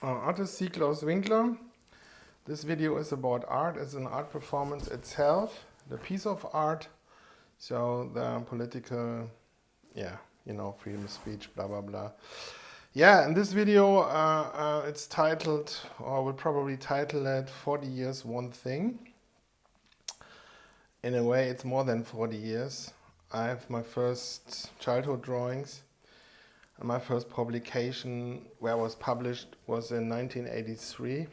Artist C. Claus Winkler. This video is about art as an art performance itself, the piece of art, so the political, freedom of speech, blah, blah, blah. Yeah, in this video, it's titled, or we'll probably title it 40 Years, One Thing. In a way, it's more than 40 years. I have my first childhood drawings. And my first publication where I was published was in 1983.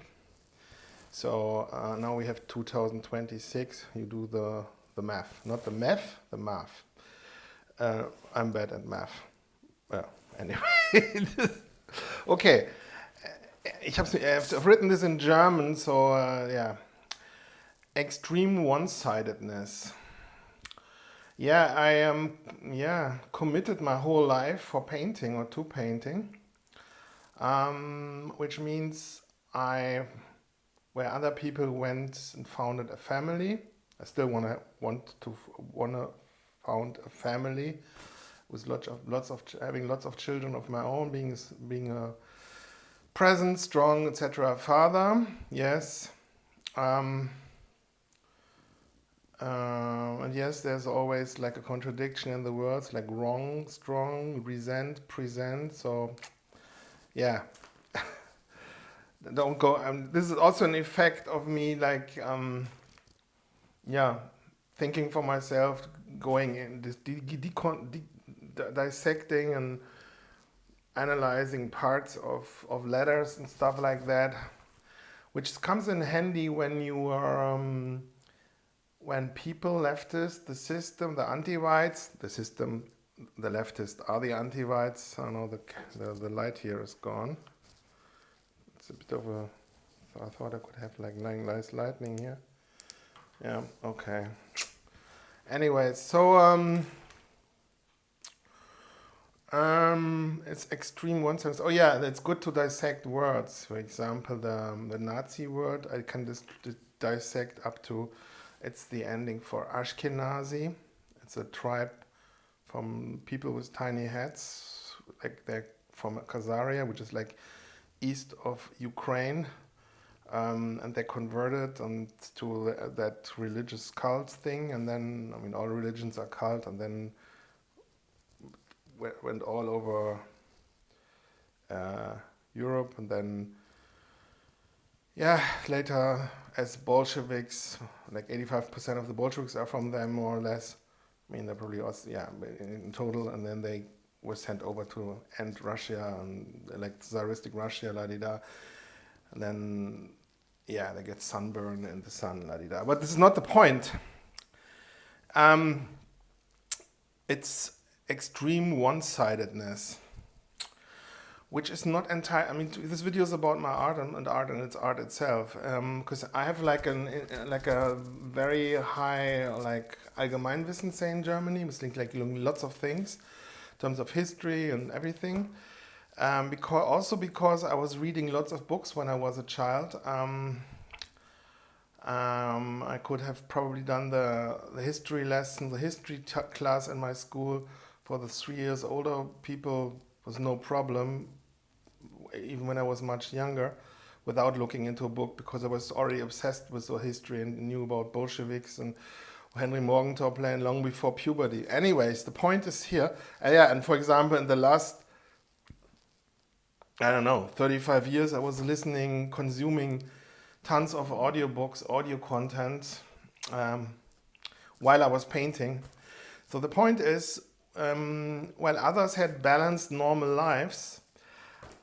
So now we have 2026. You do the math. Not the math, the math. I'm bad at math. Well, anyway. Okay. I've written this in German, so yeah. Extreme one-sidedness. Yeah, I am committed my whole life for painting or to painting, which means where other people went and founded a family, I still wanna found a family with having lots of children of my own, being a present, strong, etc. father. Yes. And yes, there's always like a contradiction in the words, like wrong, strong, resent, present. So, yeah, don't go. This is also an effect of me, like, thinking for myself, going in this dissecting and analyzing parts of letters and stuff like that, which comes in handy when you are. When people, leftists, the system, the anti-whites, the leftists are the anti-whites. I know the light here is gone. It's a bit of a, I thought I could have like nice lightning here. Yeah, okay. Anyway, so it's extreme one sense. Oh yeah, it's good to dissect words. For example, the Nazi word, I can just dissect up to. It's the ending for Ashkenazi. It's a tribe from people with tiny heads, like they're from Khazaria, which is like east of Ukraine, and they converted to that religious cult thing, and then, I mean, all religions are cult, and then went all over Europe, and then later as Bolsheviks, like 85% of the Bolsheviks are from them, more or less. I mean, they're probably also, in total, and then they were sent over to end Russia, and like Tsaristic Russia, la-di-da. And then, they get sunburn in the sun, la-di-da. But this is not the point. It's extreme one-sidedness, which is not entire. I mean, this video is about my art and art and its art itself. Because I have like a very high like Allgemeinwissen say in Germany, which like lots of things in terms of history and everything. Because I was reading lots of books when I was a child. I could have probably done the history lesson, the history class in my school for the 3 years older people was no problem, even when I was much younger, without looking into a book, because I was already obsessed with the history and knew about Bolsheviks and Henry Morgenthau playing long before puberty. Anyways, the point is here. And for example, in the last, 35 years, I was consuming tons of audiobooks, audio content, while I was painting. So the point is, while others had balanced normal lives,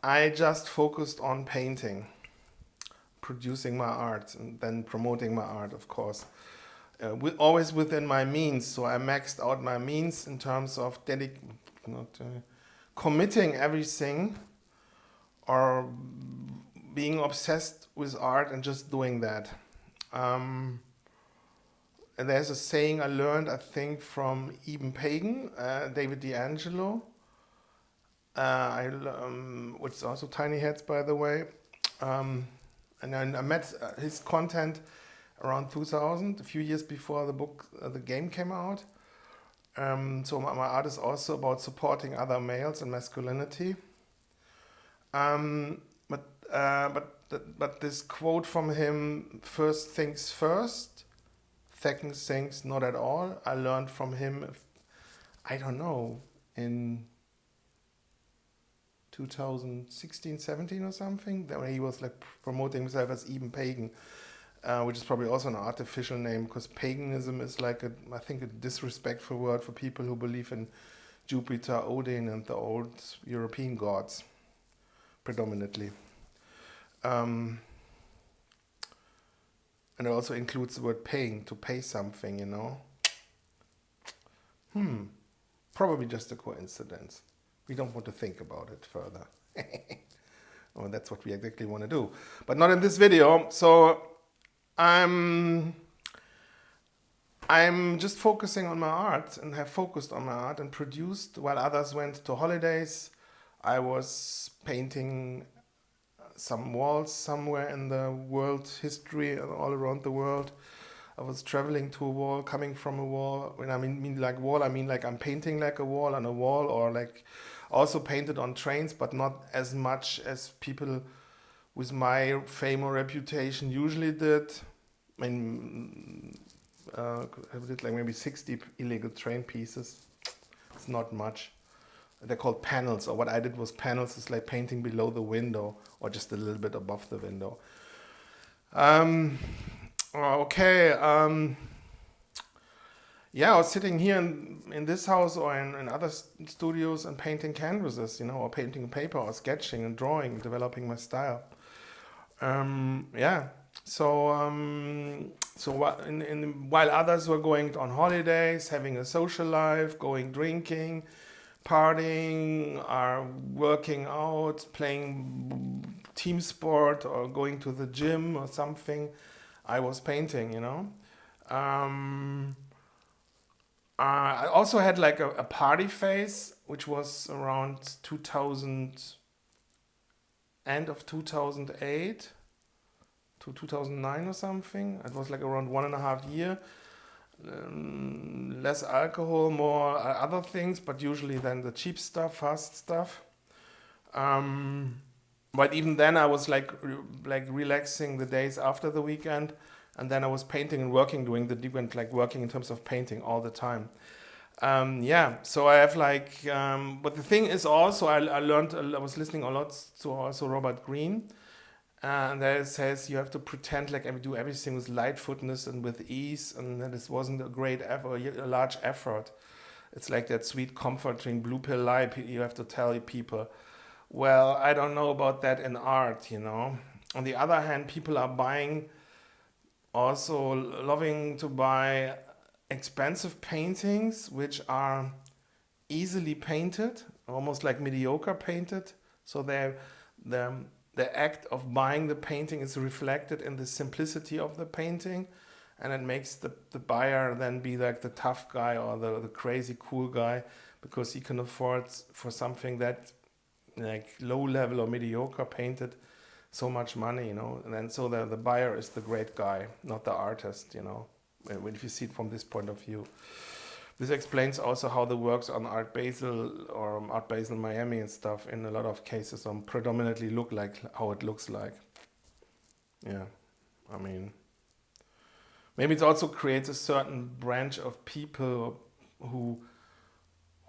I just focused on painting, producing my art, and then promoting my art, of course. Always within my means, so I maxed out my means in terms of committing everything or being obsessed with art and just doing that. And there's a saying I learned, I think, from Eben Pagan, David D'Angelo, which is also Tiny Heads, by the way. And then I met his content around 2000, a few years before the game came out. So my art is also about supporting other males and masculinity. But but this quote from him, first things first, second things not at all, I learned from him, I don't know, in 2016, 17 or something, that when he was like promoting himself as even pagan, which is probably also an artificial name, because paganism is like I think a disrespectful word for people who believe in Jupiter, Odin, and the old European gods, predominantly. And it also includes the word paying, to pay something, you know. Probably just a coincidence. We don't want to think about it further. Well, that's what we exactly want to do. But not in this video. So I'm just focusing on my art and have focused on my art and produced while others went to holidays. I was painting some walls somewhere in the world history all around the world. I was traveling to a wall, coming from a wall. When I mean like wall, I mean like I'm painting like a wall on a wall, or like also painted on trains, but not as much as people with my fame or reputation usually did. I mean, I did like maybe 60 illegal train pieces. It's not much. They're called panels, or what I did was panels. It's like painting below the window or just a little bit above the window. Okay. Yeah, I was sitting here in this house or in other studios and painting canvases, you know, or painting paper or sketching and drawing and developing my style. Yeah. So while others were going on holidays, having a social life, going drinking, partying, are working out, playing team sport, or going to the gym or something, I was painting, you know. I also had like a party phase, which was around 2000, end of 2008 to 2009 or something. It was like around 1.5 years. Less alcohol, more other things, but usually then the cheap stuff, fast stuff. But even then I was like relaxing the days after the weekend, and then I was painting and working, doing the different, like working in terms of painting all the time. Yeah, so I have like, but the thing is also, I learned, I was listening a lot to also Robert Greene, and there it says you have to pretend like I do everything with lightfootness and with ease, and that this wasn't a great effort, a large effort. It's like that sweet comforting blue pill lie you have to tell people. Well, I don't know about that in art, you know. On the other hand, people are buying, also loving to buy expensive paintings which are easily painted, almost like mediocre painted. So the act of buying the painting is reflected in the simplicity of the painting, and it makes the buyer then be like the tough guy or the crazy cool guy, because he can afford for something that like low level or mediocre painted so much money, you know. And then so the buyer is the great guy, not the artist, you know, if you see it from this point of view. This explains also how the works on Art Basel or Art Basel Miami and stuff in a lot of cases predominantly look like how it looks like. Yeah, I mean, maybe it also creates a certain branch of people who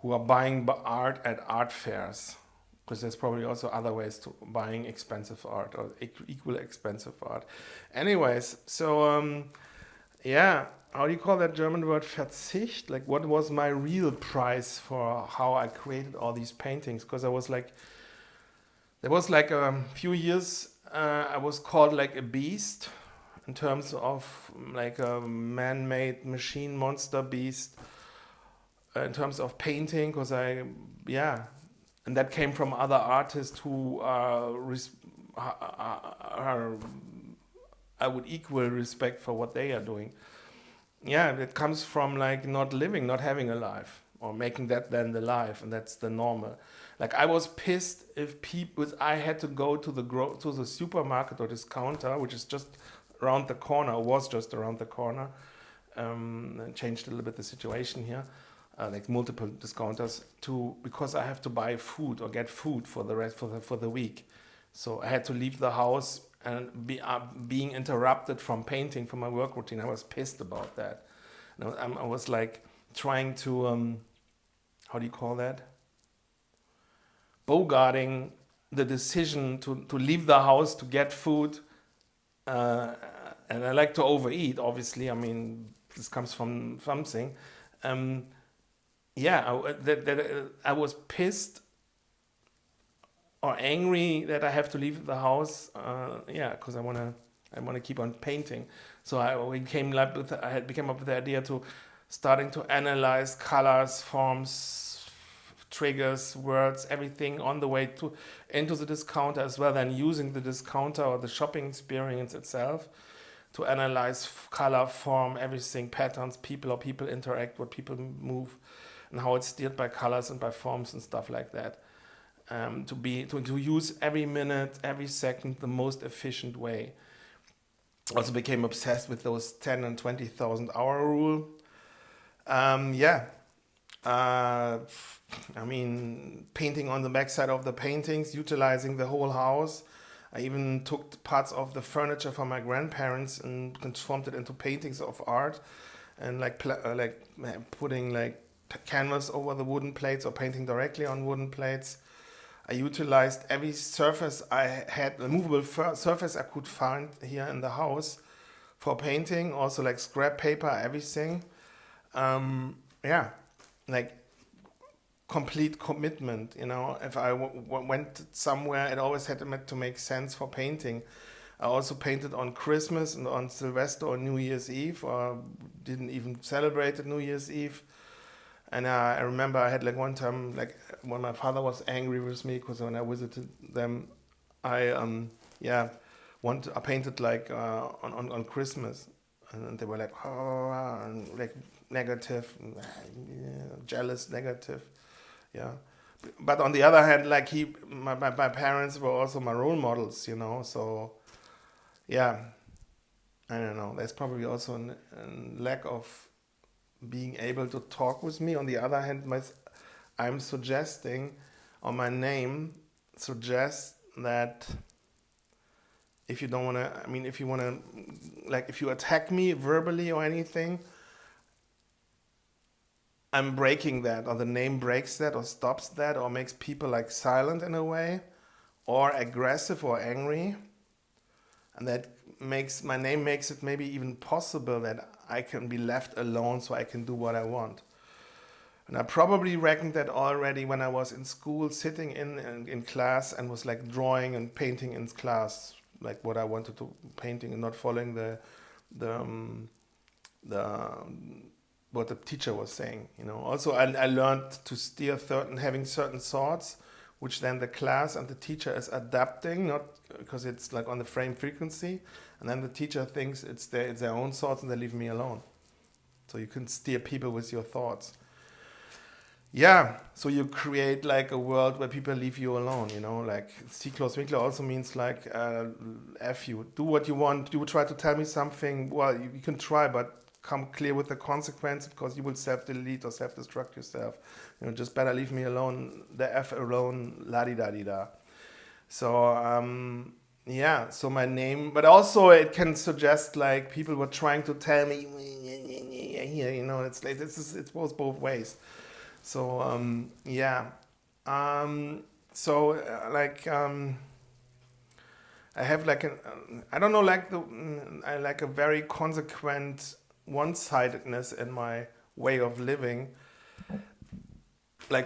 are buying art at art fairs, because there's probably also other ways to buying expensive art or equal expensive art. Anyways, so yeah, how do you call that German word, Verzicht? Like, what was my real price for how I created all these paintings? Because there was like a few years I was called like a beast in terms of like a man-made machine monster beast in terms of painting, because and that came from other artists who are I would equal respect for what they are doing. Yeah, it comes from like not having a life, or making that then the life, and that's the normal. Like, I was pissed if I had to go to the supermarket or discounter, which is just around the corner, or was just around the corner. And changed a little bit the situation here, like multiple discounters, because I have to buy food or get food for the rest for the week. So I had to leave the house and being interrupted from painting from my work routine. I was pissed about that. I was like trying to, how do you call that? Bogarting the decision to leave the house to get food. And I like to overeat, obviously. I mean, this comes from something. I was pissed or angry that I have to leave the house. Because I wanna keep on painting. So I came up with the idea to starting to analyze colors, forms, triggers, words, everything on the way into the discounter as well, then using the discounter or the shopping experience itself to analyze color, form, everything, patterns, people interact, what people move, and how it's steered by colors and by forms and stuff like that. To use every minute, every second the most efficient way. Also became obsessed with those 10 and 20,000 hour rule. Painting on the backside of the paintings, utilizing the whole house. I even took parts of the furniture from my grandparents and transformed it into paintings of art, and putting canvas over the wooden plates or painting directly on wooden plates. I utilized every surface I had, a movable surface I could find here in the house for painting, also like scrap paper, everything. Complete commitment, if I went somewhere, it always had to make sense for painting. I also painted on Christmas and on Sylvester or New Year's Eve, or didn't even celebrate New Year's Eve. And I remember I had one time, when my father was angry with me, because when I visited them, I painted on Christmas, and they were like, oh, and negative, jealous, negative, yeah. But on the other hand, my parents were also my role models, so yeah, I don't know. There's probably also a lack of being able to talk with me. On the other hand, I'm suggesting, or my name suggests that if you don't want to, if you want to, if you attack me verbally or anything, I'm breaking that, or the name breaks that, or stops that, or makes people silent in a way, or aggressive or angry. And that my name makes it maybe even possible that I can be left alone so I can do what I want. And I probably reckoned that already when I was in school, sitting in class and was drawing and painting in class, what I wanted to painting, and not following what the teacher was saying. Also I learned to steer having certain thoughts, which then the class and the teacher is adapting, not because it's on the frame frequency, and then the teacher thinks it's their own thoughts and they leave me alone. So you can steer people with your thoughts. Yeah, so you create a world where people leave you alone, see Claus Winkler also means F you. Do what you want. You try to tell me something, well, you can try, but come clear with the consequence, because you will self-delete or self-destruct yourself. Just better leave me alone, the F alone, la-di-da-di-da. So, so my name, but also it can suggest people were trying to tell me, here, it goes both ways. So, I have a very consequent one-sidedness in my way of living,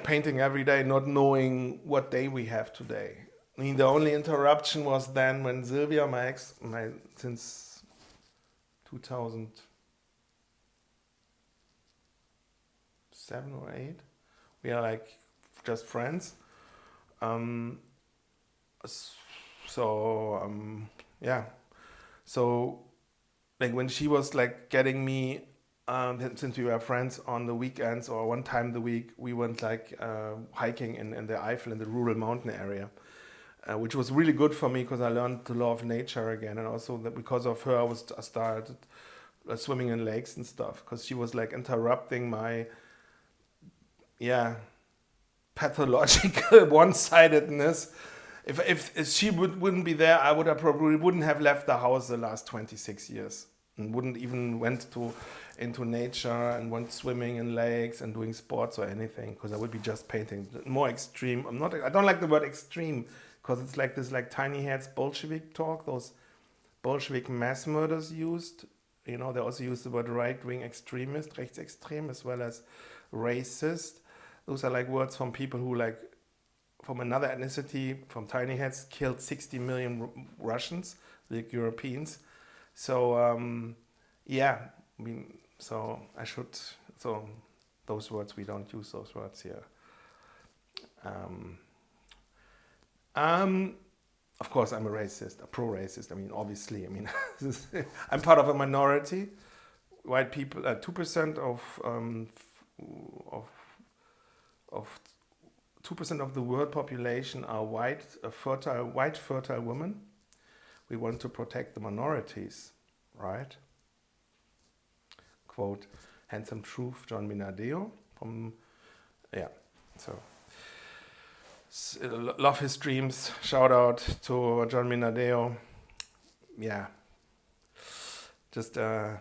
painting every day, not knowing what day we have today. The only interruption was then when Sylvia, my ex, since 2007 or 8, we are just friends. So when she was getting me, since we were friends on the weekends or one time a week, we went hiking in the Eifel, in the rural mountain area, which was really good for me because I learned to love nature again, and also that because of her I started swimming in lakes and stuff, because she was interrupting my pathological one-sidedness If she wouldn't be there, I probably wouldn't have left the house the last 26 years and wouldn't even went into nature and went swimming in lakes and doing sports or anything, because I would be just painting. More extreme. I don't like the word extreme, because it's like this like tiny heads Bolshevik talk, those Bolshevik mass murders used. You know, they also use the word right-wing extremist, rechtsextrem, as well as racist. Those are like words from people who like from another ethnicity, from tiny heads, killed 60 million Russians, like Europeans. So yeah, I mean, so those words, we don't use those words here. Of course, I'm a racist, a pro-racist. I mean, obviously, I mean, I'm part of a minority. White people, 2% of 2% of the world population are white fertile women. We want to protect the minorities, right? Quote, Handsome Truth, John Minadeo from, yeah, so. Love his dreams. Shout out to John Minadeo. Yeah, just I'm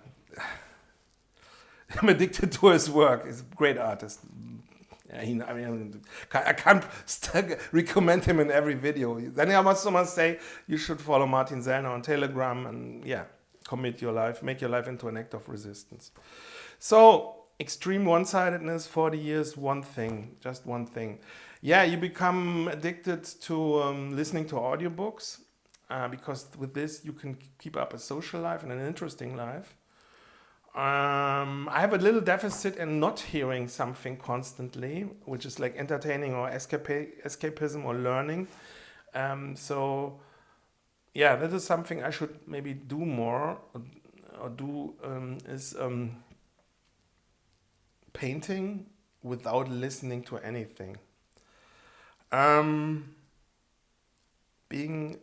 addicted to his work. He's a great artist. I can't recommend him in every video. Then I must say you should follow Martin Zellner on Telegram and yeah, commit your life, make your life into an act of resistance. So extreme one-sidedness, 40 years, one thing, just one thing. Yeah, you become addicted to listening to audiobooks because with this you can keep up a social life and an interesting life. I have a little deficit in not hearing something constantly, which is like entertaining or escapism or learning. So yeah, that is something I should maybe do more or do is painting without listening to anything. Being,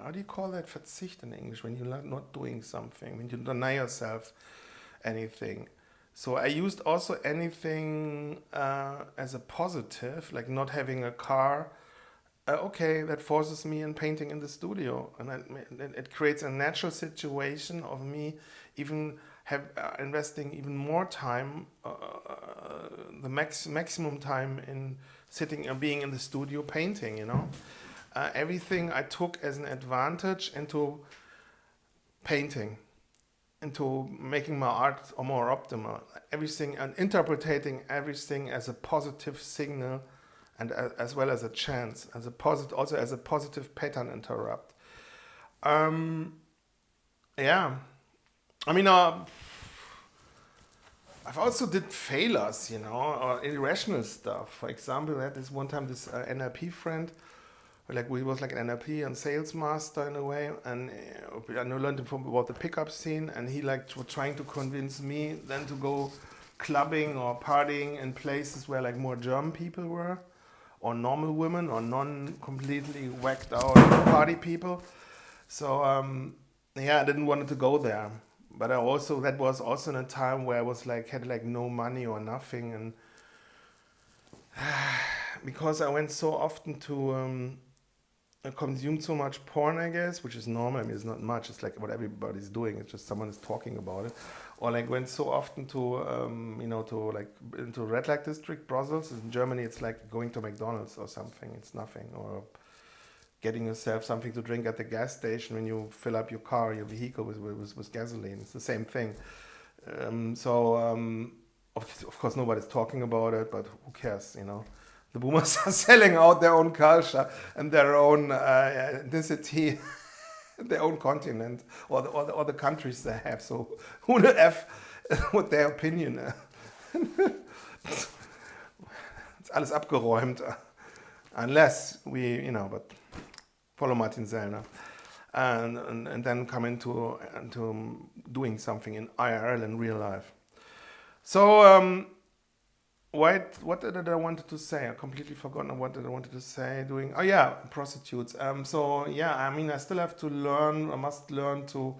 how do you call that? Verzicht in English, when you're not doing something, when you deny yourself anything. So I used also anything as a positive, like not having a car. Okay, that forces me in painting in the studio, and it creates a natural situation of me even investing even more time, the maximum time in sitting and being in the studio painting, you know. Everything I took as an advantage into painting, into making my art more optimal. Everything, and interpreting everything as a positive signal, and as well as a chance, as a positive, also as a positive pattern interrupt. Yeah, I mean, I've also did failures, you know, or irrational stuff. For example, I had this one time this NLP friend, like we was like an NLP and sales master in a way, and I learned about the pickup scene, and he like was trying to convince me then to go clubbing or partying in places where like more German people were, or normal women, or non-completely whacked out party people. So yeah, I didn't want to go there. But that was also in a time where I was like, had like no money or nothing, and because I went so often to consume so much porn, I guess, which is normal. I mean, it's not much. It's like what everybody's doing. It's just someone is talking about it. Or like went so often to, to like into red light district, Brussels. In Germany, it's like going to McDonald's or something. It's nothing. Or getting yourself something to drink at the gas station when you fill up your car, your vehicle with gasoline. It's the same thing. Of course, nobody's talking about it, but who cares, you know? The boomers are selling out their own culture and their own ethnicity, their own continent, or the countries they have. So who the F what their opinion? It's alles abgeräumt. Unless we, but follow Martin Zellner and then come into doing something in IRL, in real life. So what did I wanted to say? I completely forgotten what did I wanted to say. Prostitutes. So yeah, I mean, I still have to learn. I must learn to,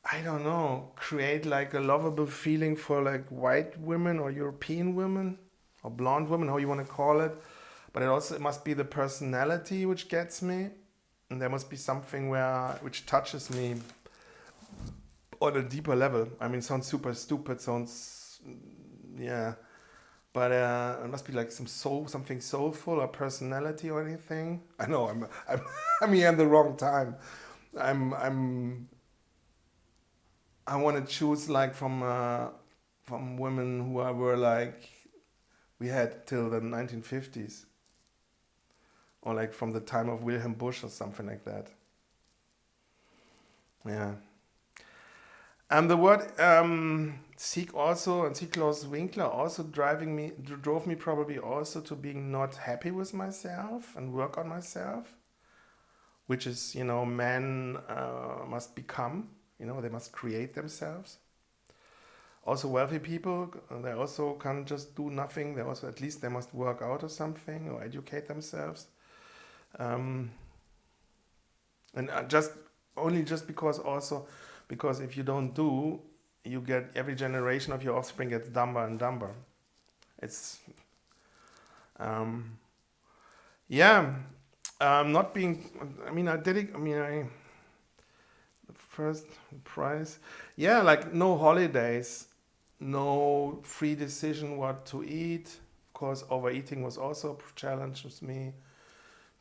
I don't know, create like a lovable feeling for like white women or European women or blonde women, how you want to call it. But it must be the personality which gets me, and there must be something which touches me on a deeper level. I mean, sounds super stupid, yeah, but it must be like something soulful or personality or anything. I know I'm here in the wrong time. I want to choose like from women who were like we had till the 1950s, or like from the time of Wilhelm Busch or something like that. Yeah. And the word SEAK also, and SEAK Claus Winkler also drove me probably also to being not happy with myself and work on myself, which is, men must become, they must create themselves. Also wealthy people, they also can't just do nothing. They also, at least they must work out or something or educate themselves. And just because if you don't do, you get every generation of your offspring gets dumber and dumber. It's not being. I mean, I did it. I mean, the first prize. Yeah, like no holidays, no free decision what to eat. Of course, overeating was also a challenge with me.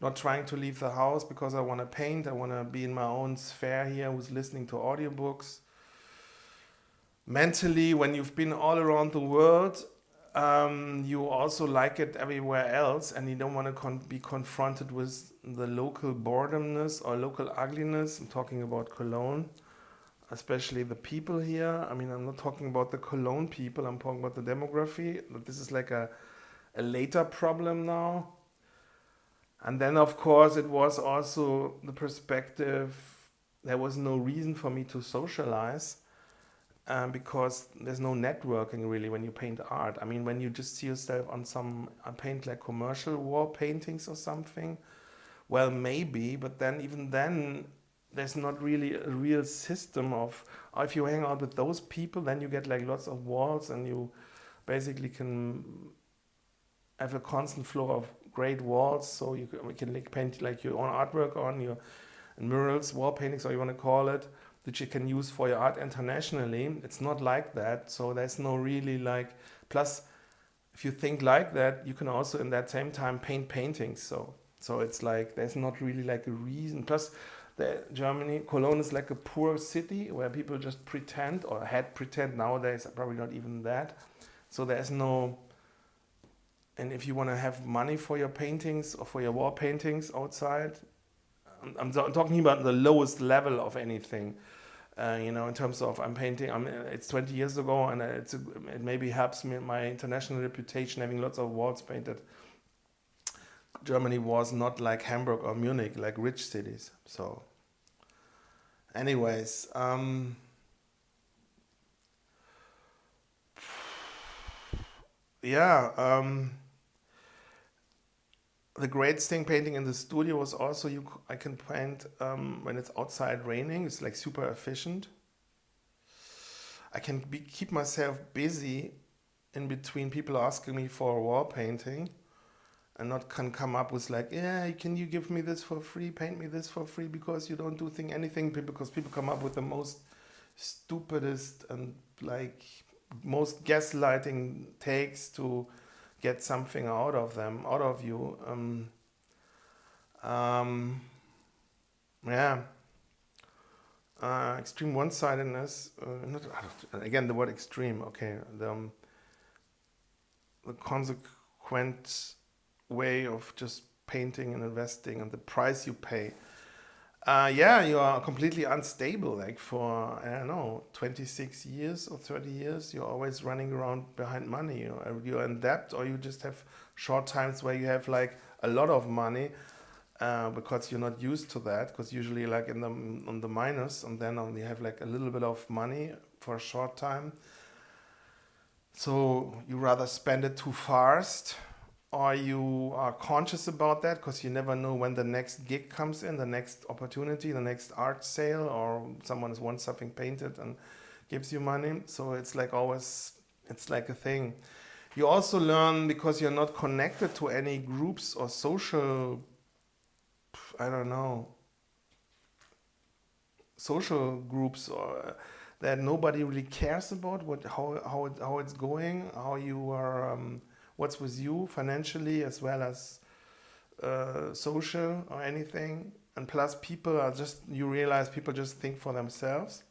Not trying to leave the house because I want to paint. I want to be in my own sphere here, who's listening to audiobooks. Mentally, when you've been all around the world, you also like it everywhere else, and you don't want to be confronted with the local boredomness or local ugliness. I'm talking about Cologne, especially the people here. I mean, I'm not talking about the Cologne people, I'm talking about the demography. This is like a later problem now. And then, of course, it was also the perspective, there was no reason for me to socialize because there's no networking really when you paint art. I mean, when you just see yourself I paint like commercial wall paintings or something, well, maybe, but then even then, there's not really a real system of, if you hang out with those people, then you get like lots of walls and you basically can have a constant flow of great walls, so you can like paint like your own artwork on your murals, wall paintings, or you want to call it, that you can use for your art internationally. It's not like that, so there's no really like. Plus, if you think like that, you can also in that same time paint paintings. So it's like there's not really like a reason. Plus, Cologne is like a poor city where people just pretend or had pretend. Nowadays, probably not even that. So there's no. And if you want to have money for your paintings or for your wall paintings outside, I'm talking about the lowest level of anything. In terms of I'm painting. It's 20 years ago, and it maybe helps me my international reputation having lots of walls painted. Germany was not like Hamburg or Munich, like rich cities. So, anyways, the great thing painting in the studio was also I can paint when it's outside raining. It's like super efficient. I can keep myself busy in between people asking me for a wall painting, and not can come up with like, yeah, can you give me this for free, paint me this for free, because you don't do anything, because people come up with the most stupidest and like most gaslighting takes to get something out of you. Extreme one-sidedness. Again, the word extreme. Okay, the consequent way of just painting and investing and the price you pay. You are completely unstable. Like for, I don't know, 26 years or 30 years, you're always running around behind money. You're in debt, or you just have short times where you have like a lot of money because you're not used to that. Because usually like on the minus, and then only have like a little bit of money for a short time. So you rather spend it too fast, or you are conscious about that because you never know when the next gig comes in, the next opportunity, the next art sale, or someone wants something painted and gives you money. So it's like always, it's like a thing. You also learn because you're not connected to any groups or social, I don't know, social groups, or that nobody really cares about how it's going, how you are, what's with you financially as well as social or anything. And plus, people are just, you realize people just think for themselves.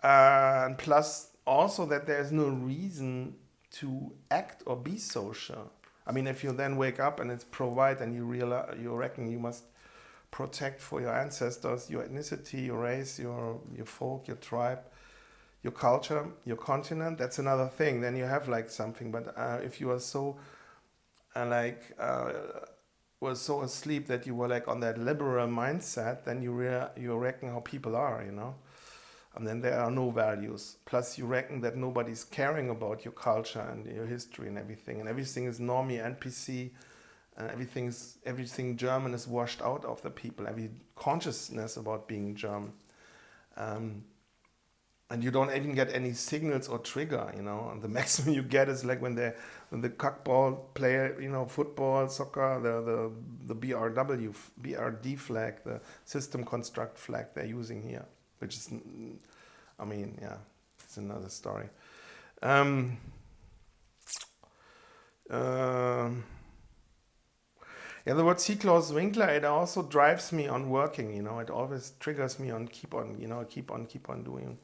And plus, also that there's no reason to act or be social. I mean, if you then wake up and it's provide, and you realize, you reckon you must protect for your ancestors, your ethnicity, your race, your folk, your tribe, your culture, your continent, that's another thing. Then you have like something. But if you are so was so asleep that you were like on that liberal mindset, then you reckon how people are, you know. And then there are no values. Plus, you reckon that nobody's caring about your culture and your history and everything is normie, NPC, and everything German is washed out of the people. Every consciousness about being German, and you don't even get any signals or trigger, you know. And the maximum you get is like when the cuckball player, you know, football, soccer, the BRD flag, the system construct flag they're using here, which is, I mean, yeah, it's another story. Yeah, the word "see Claus Winkler," it also drives me on working, you know. It always triggers me on keep on doing.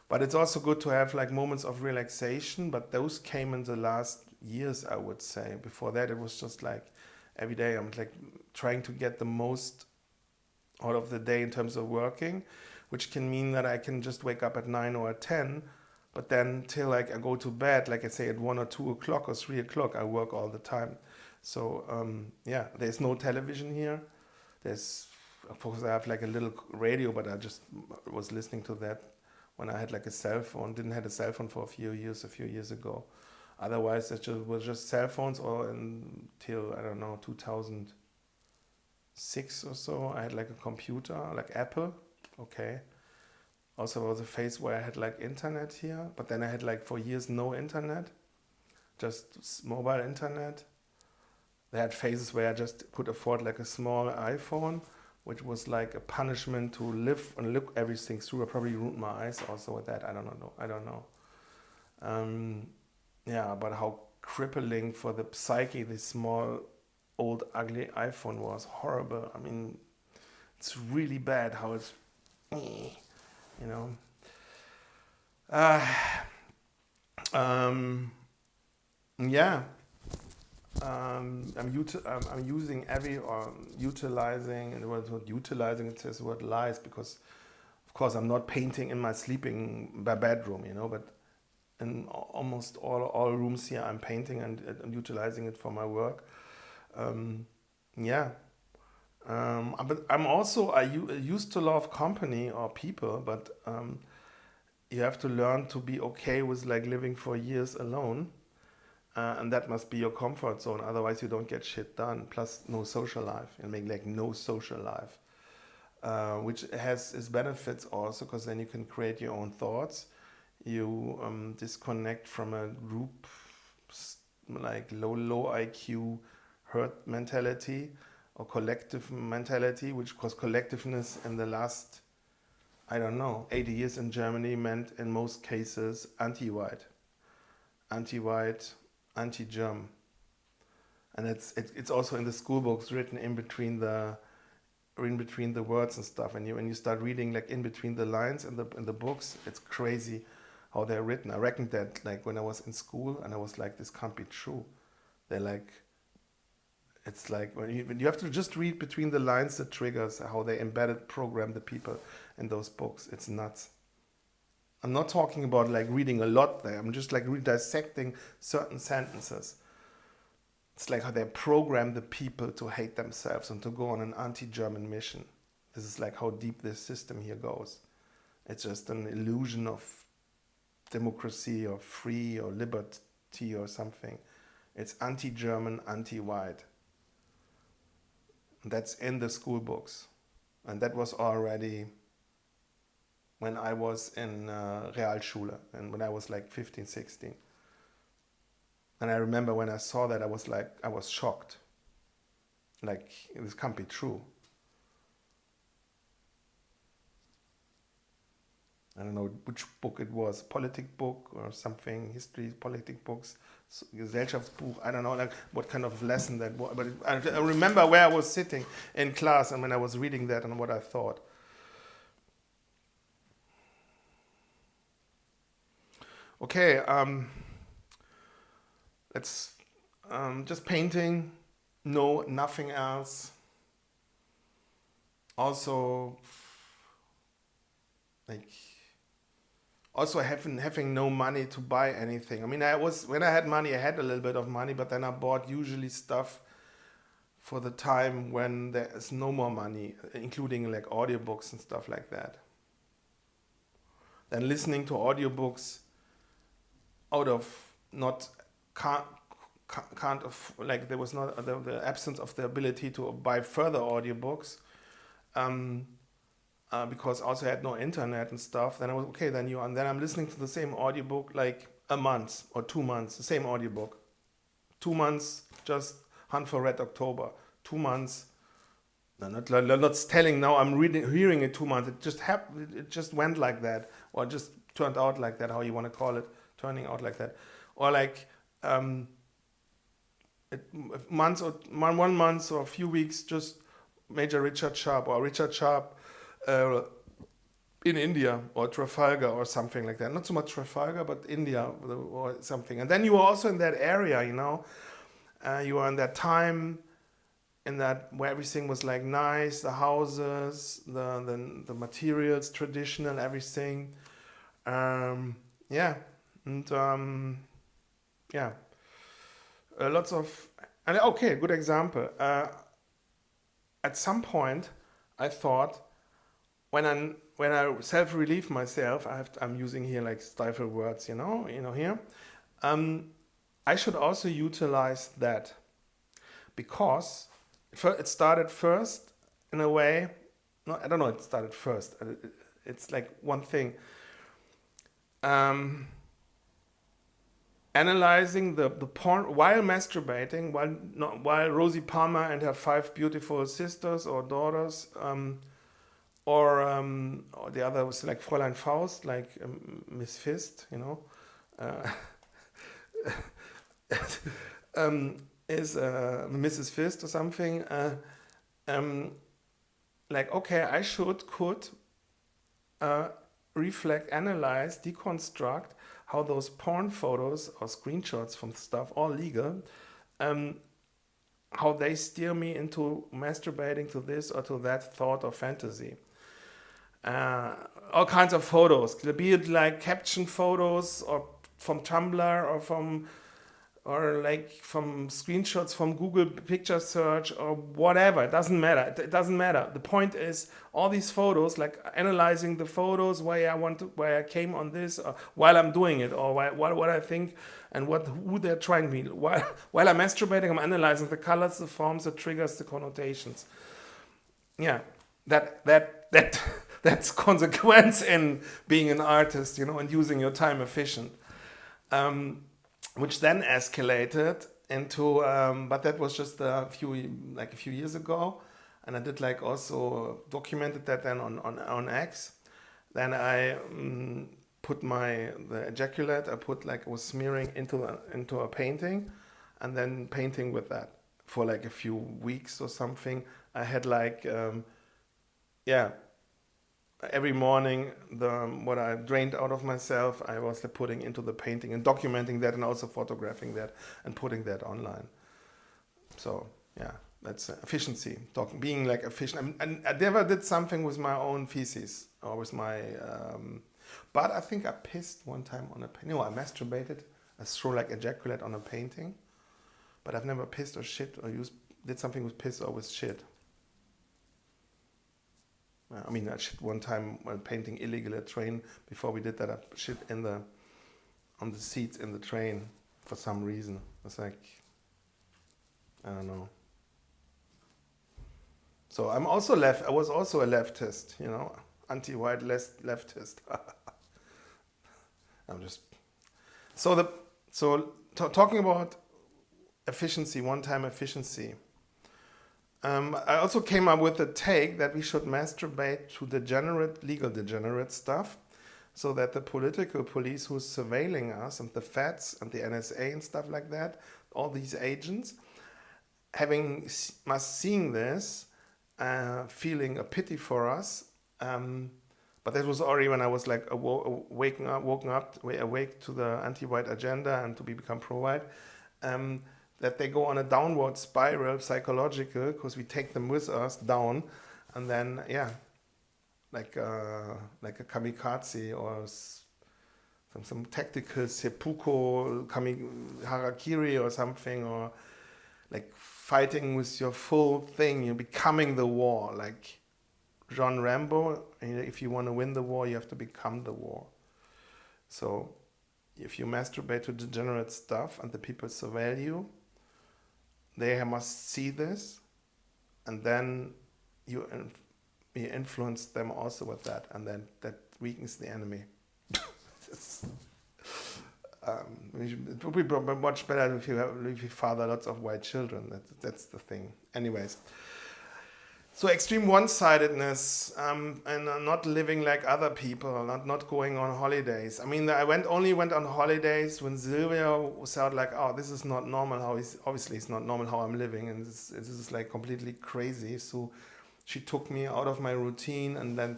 But it's also good to have like moments of relaxation, but those came in the last years, I would say. Before that, it was just like every day I'm like trying to get the most out of the day in terms of working, which can mean that I can just wake up at 9 or at 10, but then till like I go to bed, like I say at 1 or 2 o'clock or 3 o'clock, I work all the time. So yeah, there's no television here. There's, of course, I have like a little radio, but I just was listening to that when I had like a cell phone. Didn't have a cell phone for a few years ago. Otherwise, it was just cell phones, or until, I don't know, 2006 or so. I had like a computer, like Apple. Okay. Also, there was a phase where I had like internet here, but then I had like for years no internet, just mobile internet. They had phases where I just could afford like a small iPhone, which was like a punishment to live and look everything through. I probably ruined my eyes also with that. I don't know. Yeah, but how crippling for the psyche this small, old, ugly iPhone was. Horrible. I mean, it's really bad how it's, you know. Yeah. I'm using utilizing, and what utilizing, it says the word lies, because of course I'm not painting in my sleeping bedroom, you know, but in almost all rooms here I'm painting and utilizing it for my work. Yeah. But I'm also, I used to love company or people, but you have to learn to be okay with like living for years alone. And that must be your comfort zone. Otherwise, you don't get shit done. Plus, no social life. And make like no social life, which has its benefits also, because then you can create your own thoughts. You disconnect from a group, like low IQ herd mentality or collective mentality, which, because collectiveness in the last, I don't know, 80 years in Germany meant in most cases anti-white, anti-German, and it's also in the school books written in between the words and stuff. And when you start reading like in between the lines in the books, it's crazy how they're written. I reckon that like when I was in school and I was like, this can't be true. They're like, it's like when you have to just read between the lines, the triggers, how they program the people in those books. It's nuts. I'm not talking about like reading a lot there. I'm just like dissecting certain sentences. It's like how they program the people to hate themselves and to go on an anti-German mission. This is like how deep this system here goes. It's just an illusion of democracy or free or liberty or something. It's anti-German, anti-white. That's in the school books. And that was already when I was in Realschule and when I was like 15, 16. And I remember when I saw that, I was shocked. Like, this can't be true. I don't know which book it was, politic book or something, history, politic books, Gesellschaftsbuch, I don't know, like what kind of lesson that was. But I remember where I was sitting in class and when I was reading that and what I thought. Okay, let's just painting, no, nothing else. Also, like, also having no money to buy anything. I mean, when I had money, I had a little bit of money, but then I bought usually stuff for the time when there is no more money, including like audiobooks and stuff like that. Then listening to audiobooks out of can't like there was not the absence of the ability to buy further audiobooks. Because also I had no internet and stuff, then I was okay. Then I'm listening to the same audiobook like a month or 2 months, the same audiobook. 2 months, just Hunt for Red October. 2 months, no, not telling now. I'm hearing it 2 months. It just happened. It just went like that, or just turned out like that. How you want to call it? Turning out like that, or like months or 1 month or a few weeks, just Major Richard Sharp or Richard Sharp. In India or Trafalgar or something like that. Not so much Trafalgar, but India or something. And then you are also in that area, you know. You are in that time, in that where everything was like nice, the houses, the materials, traditional, everything. Yeah, and yeah, lots of. And okay, good example. At some point, I thought. When I self-relieve myself, I'm using here like stifle words, you know here. I should also utilize that because it started first in a way. No, I don't know. It started first. It's like one thing. Analyzing the porn while masturbating, while Rosie Palmer and her 5 beautiful sisters or daughters. Or the other was like Fräulein Faust, like Miss Fist, you know, is Mrs. Fist or something. Like, okay, I could reflect, analyze, deconstruct how those porn photos or screenshots from stuff, all legal, how they steer me into masturbating to this or to that thought or fantasy. All kinds of photos, be it like caption photos or from Tumblr or like from screenshots from Google picture search or whatever. It doesn't matter. The point is all these photos, like analyzing the photos, why I came on this, or while I'm doing it, or what I think and who they're trying to be. While I'm masturbating, I'm analyzing the colors, the forms, the triggers, the connotations. Yeah, that's consequence in being an artist, you know, and using your time efficient. Which then escalated into, but that was just a few years ago, and I did like also documented that then on X. Then I put the ejaculate. I was smearing into a painting, and then painting with that for like a few weeks or something. I had like every morning what I drained out of myself, I was putting into the painting and documenting that, and also photographing that and putting that online. So yeah, that's efficiency. Being like efficient. And I never did something with my own feces or with my. But I think I pissed one time on a painting. No, I masturbated. I threw like ejaculate on a painting. But I've never pissed or shit or did something with piss or with shit. I mean, I shit one time while painting illegal a train. Before we did that, I shit on the seats in the train for some reason. It's like, I don't know. So I was also a leftist, you know, anti-white leftist. I'm just. So So talking about efficiency, one-time efficiency. I also came up with the take that we should masturbate to legal degenerate stuff, so that the political police who's surveilling us and the feds and the NSA and stuff like that, all these agents, seeing this, feeling a pity for us. But that was already when I was like awake to the anti-white agenda and to become pro-white. That they go on a downward spiral, psychological, because we take them with us down, and then like a kamikaze or some tactical seppuku harakiri or something, or like fighting with your full thing. You're becoming the war, like John Rambo. If you want to win the war, you have to become the war. So if you masturbate to degenerate stuff and the people surveil you, they must see this, and then you influence them also with that, and then that weakens the enemy. It would be much better if you father lots of white children. That's the thing. Anyways, so extreme one-sidedness, and not living like other people, not going on holidays. I mean, I only went on holidays when Sylvia felt like, oh, this is not normal. Obviously it's not normal how I'm living, and this is like completely crazy. So she took me out of my routine, and then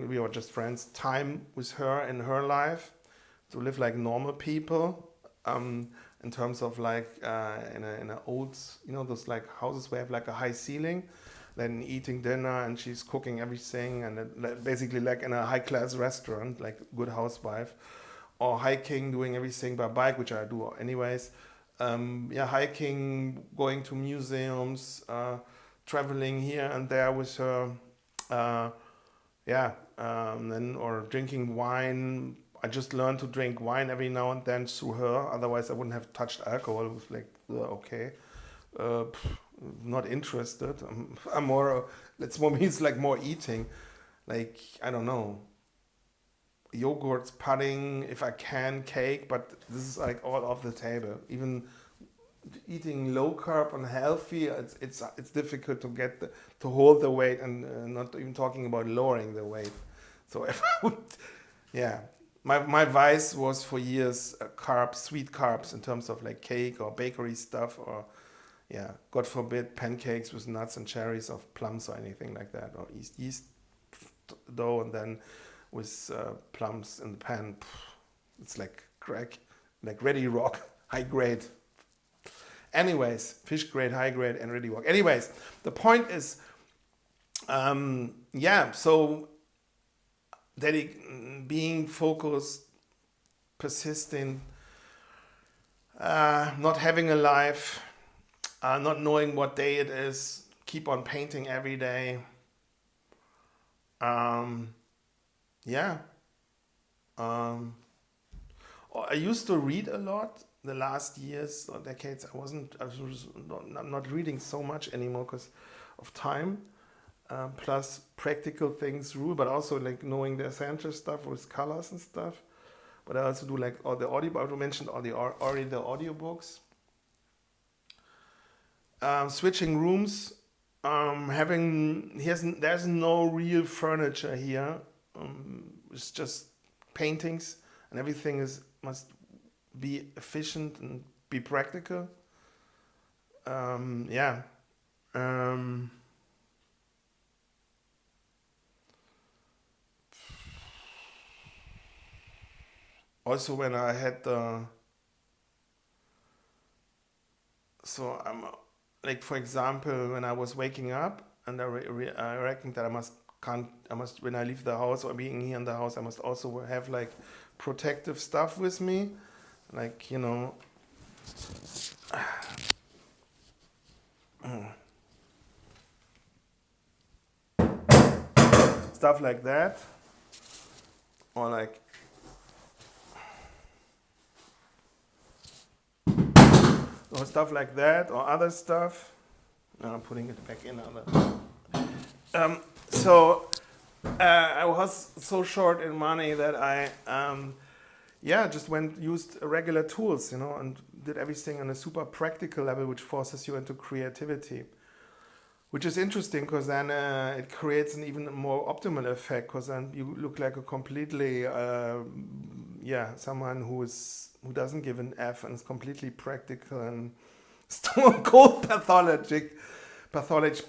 we were just friends, time with her in her life, to live like normal people. In terms of like in a old, those like houses where you have like a high ceiling, then eating dinner and she's cooking everything, and basically like in a high class restaurant, like good housewife, or hiking, doing everything by bike, which I do anyways. Hiking, going to museums, traveling here and there with her, or drinking wine. I just learned to drink wine every now and then through her. Otherwise, I wouldn't have touched alcohol. It was like, okay, not interested. I'm more. It's more means like more eating, like I don't know, yogurts, pudding, if I can, cake. But this is like all off the table. Even eating low carb and healthy, it's difficult to hold the weight, and not even talking about lowering the weight. So if I would, My vice was for years sweet carbs, in terms of like cake or bakery stuff, or God forbid, pancakes with nuts and cherries or plums or anything like that, or yeast dough and then with plums in the pan. It's like crack, like Ready Rock, high grade. Anyways, fish grade, high grade, and Ready Rock. Anyways, the point is, so being focused, persistent, not having a life, not knowing what day it is, keep on painting every day. I used to read a lot the last years or decades. I was not reading so much anymore because of time. Plus practical things rule, but also like knowing the essential stuff with colors and stuff. But I also do like all the audio. I mentioned already the audiobooks. Switching rooms. There's no real furniture here. It's just paintings, and everything must be efficient and be practical. Also, when I had I'm like, for example, when I was waking up, and I reckoned that I must when I leave the house or being here in the house, I must also have like protective stuff with me, like stuff like that, or like. Or stuff like that, or other stuff. Now I'm putting it back in. I was so short in money that I yeah, just used regular tools, you know, and did everything on a super practical level, which forces you into creativity. Which is interesting because then it creates an even more optimal effect, because then you look like a completely, someone who doesn't give an F and is completely practical and stone cold pathologic,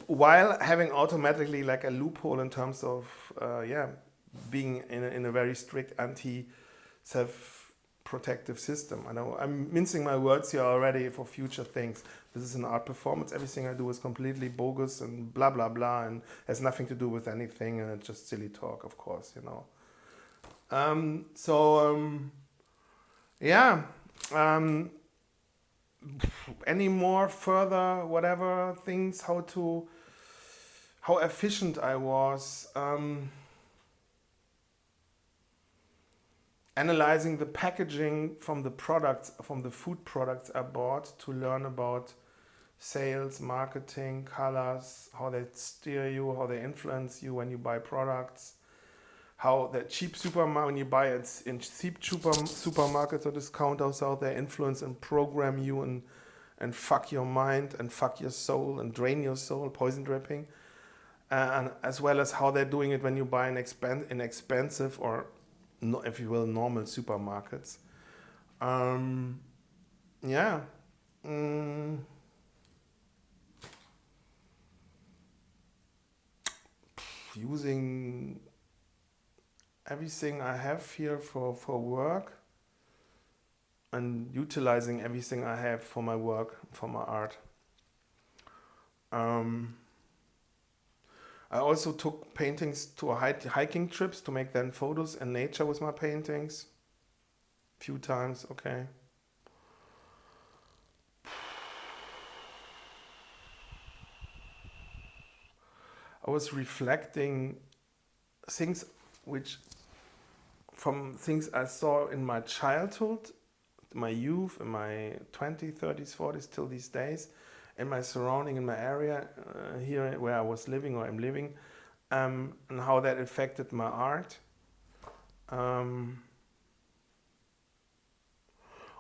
while having automatically like a loophole in terms of, being in a very strict anti-self-protective system. I know I'm mincing my words here already for future things. This is an art performance. Everything I do is completely bogus and blah, blah, blah, and has nothing to do with anything, and it's just silly talk, of course, you know. Any more further, whatever things, how efficient I was. Analyzing the packaging from the products, from the food products I bought, to learn about sales, marketing, colors, how they steer you, how they influence you when you buy products, how the cheap supermarket, when you buy it in cheap supermarkets or discounters, how they influence and program you and fuck your mind and fuck your soul and drain your soul, poison dripping, and as well as how they're doing it when you buy in expensive or, if you will, normal supermarkets. Using everything I have here for work, and utilizing everything I have for my work, for my art. I also took paintings to hiking trips to make then photos in nature with my paintings. Few times, okay. I was reflecting things from things I saw in my childhood, my youth, in my 20s, 30s, 40s, till these days, in my surrounding, in my area, here where I was living or am living, and how that affected my art.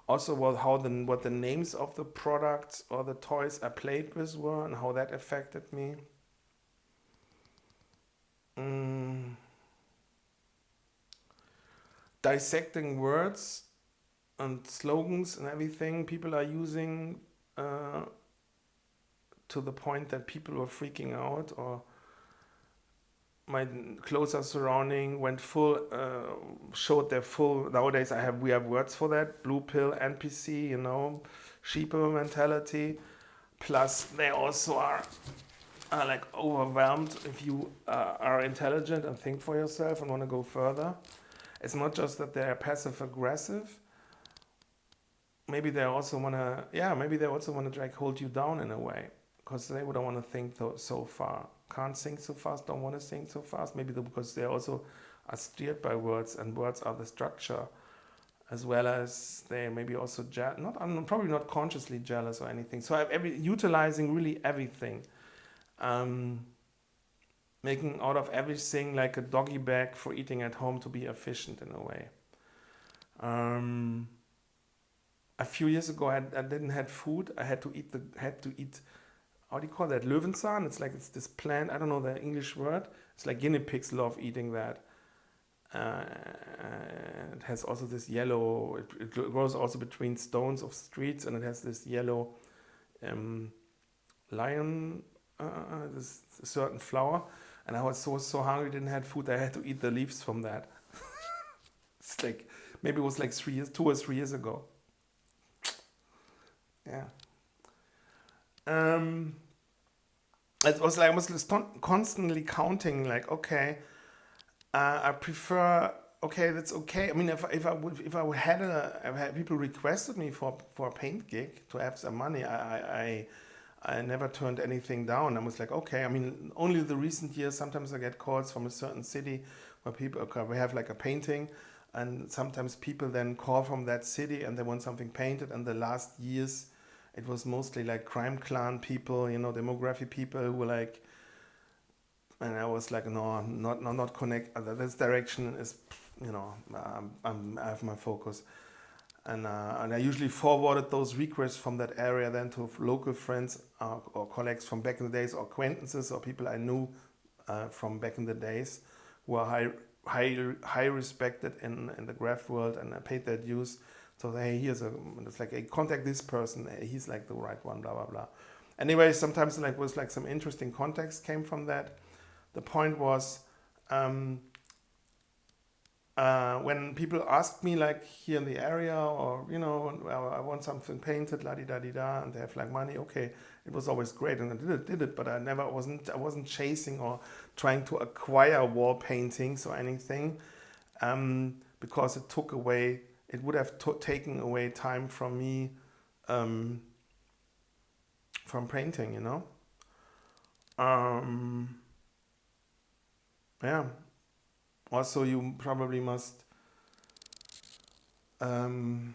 Also, what the names of the products or the toys I played with were, and how that affected me. Dissecting words and slogans and everything people are using, to the point that people were freaking out, or my closer surrounding went full, showed their full. Nowadays we have words for that: blue pill, NPC, you know, sheeple mentality. Plus they also are like overwhelmed if you are intelligent and think for yourself and want to go further. It's not just that they're passive aggressive. Maybe they also want to, like hold you down in a way, because they don't want to think so far. Can't think so fast, don't want to think so fast. Maybe because they also are steered by words, and words are the structure, as well as they maybe also probably not consciously jealous or anything. So utilizing really everything, making out of everything like a doggy bag for eating at home to be efficient in a way. A few years ago, I didn't have food. I had to eat how do you call that? Löwenzahn. It's this plant. I don't know the English word. It's like guinea pigs love eating that. It has also this yellow. It grows also between stones of streets, and it has this yellow lion, this certain flower. And I was so hungry, didn't have food. I had to eat the leaves from that. It's like maybe it was like 2 or 3 years ago. Yeah. It was like I was constantly counting, like, okay, I prefer, okay, that's okay. I mean, if I had people requested me for a paint gig to have some money, I never turned anything down. I was like, okay. I mean, only the recent years, sometimes I get calls from a certain city where people, okay, we have like a painting, and sometimes people then call from that city and they want something painted. And the last years, it was mostly like crime clan people, you know, demography people who were like and I was like, no, not connect. This direction is, I have my focus, and I usually forwarded those requests from that area then to local friends or colleagues from back in the days, or acquaintances or people I knew from back in the days, who are high respected in the graph world, and I paid their dues. So hey, it's like, hey, contact this person. He's like the right one. Blah blah blah. Anyway, sometimes like was like some interesting context came from that. The point was, when people ask me like here in the area, or I want something painted, la di da di da, and they have like money, okay, it was always great, and I did it, but I wasn't chasing or trying to acquire wall paintings or anything, because it would have taken away time from me, from painting, yeah. Also, you probably must. One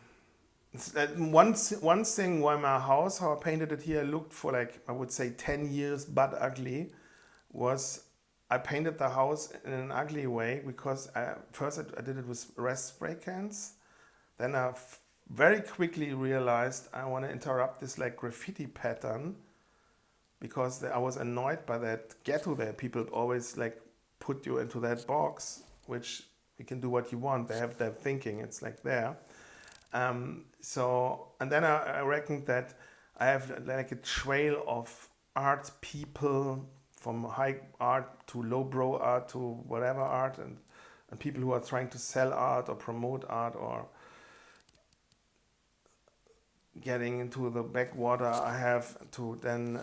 thing why my house, how I painted it here, looked for like, I would say 10 years but ugly, was I painted the house in an ugly way because first I did it with rest spray cans. Then I very quickly realized I want to interrupt this like graffiti pattern, because I was annoyed by that ghetto there. People always like put you into that box, which you can do what you want. They have their thinking. It's like there. And then I reckoned that I have like a trail of art people, from high art to lowbrow art to whatever art, and people who are trying to sell art or promote art or getting into the backwater. I have to then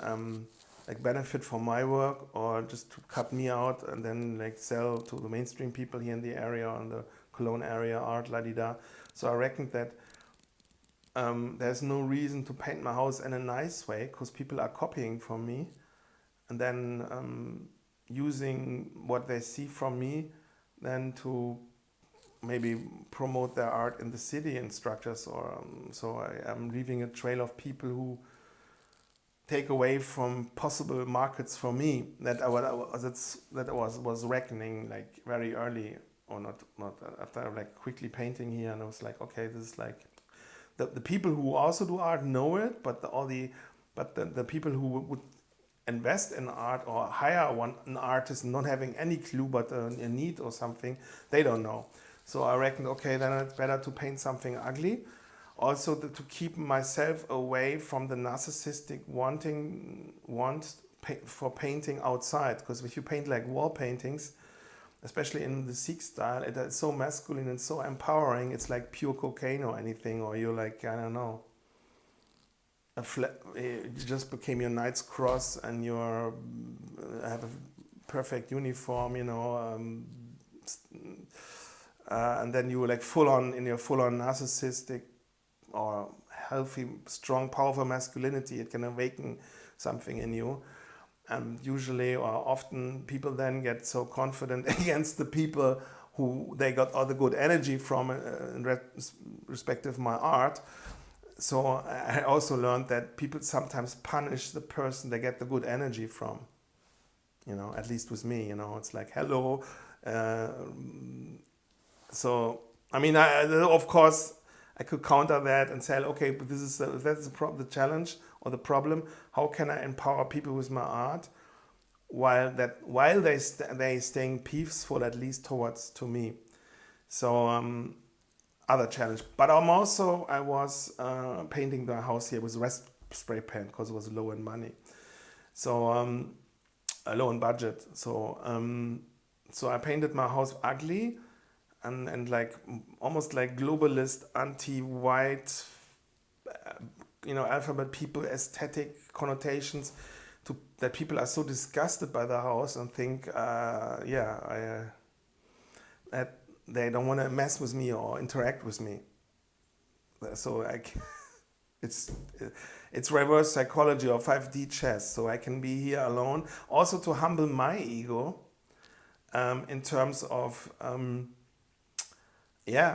like benefit from my work, or just to cut me out and then like sell to the mainstream people here in the area, on the Cologne area, art la di da. So I reckoned that there's no reason to paint my house in a nice way, because people are copying from me, and then using what they see from me then to maybe promote their art in the city and structures, or so I am leaving a trail of people who take away from possible markets for me, that I was reckoning like very early, or not after like quickly painting here, and I was like, okay, this is like the people who also do art know it, but the people who would invest in art or hire an artist not having any clue but a need or something, they don't know. So I reckoned, okay, then it's better to paint something ugly. Also to keep myself away from the narcissistic want for painting outside. Because if you paint like wall paintings, especially in the SEAK style, it's so masculine and so empowering. It's like pure cocaine or anything, or you're like, I don't know, you just became your knight's cross, and you have a perfect uniform, and then you were like full on narcissistic or healthy, strong, powerful masculinity. It can awaken something in you. And usually or often people then get so confident against the people who they got all the good energy from in respect of my art. So I also learned that people sometimes punish the person they get the good energy from. At least with me, it's like, hello. So, I mean, of course, I could counter that and say, okay, but that's the challenge or the problem. How can I empower people with my art while they staying peaceful, at least to me? So other challenge. But I was painting the house here with rest spray paint, because it was low in money. So low in budget. So I painted my house ugly. And like almost like globalist, anti-white, alphabet people, aesthetic connotations, that people are so disgusted by the house and think, that they don't want to mess with me or interact with me. So it's reverse psychology or 5D chess. So I can be here alone, also to humble my ego, in terms of.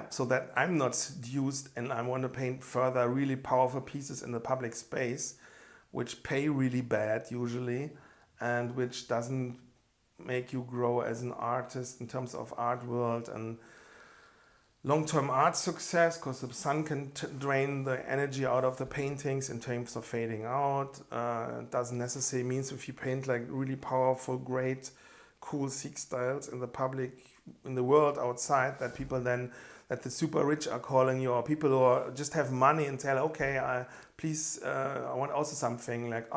So that I'm not seduced and I want to paint further really powerful pieces in the public space, which pay really bad usually, and which doesn't make you grow as an artist in terms of art world and long-term art success, because the sun can drain the energy out of the paintings in terms of fading out. It doesn't necessarily means if you paint like really powerful, great, cool SEAK styles in the public, in the world outside, that people then, that the super rich are calling you, or people who are, just have money and tell, okay, please, I want also something like,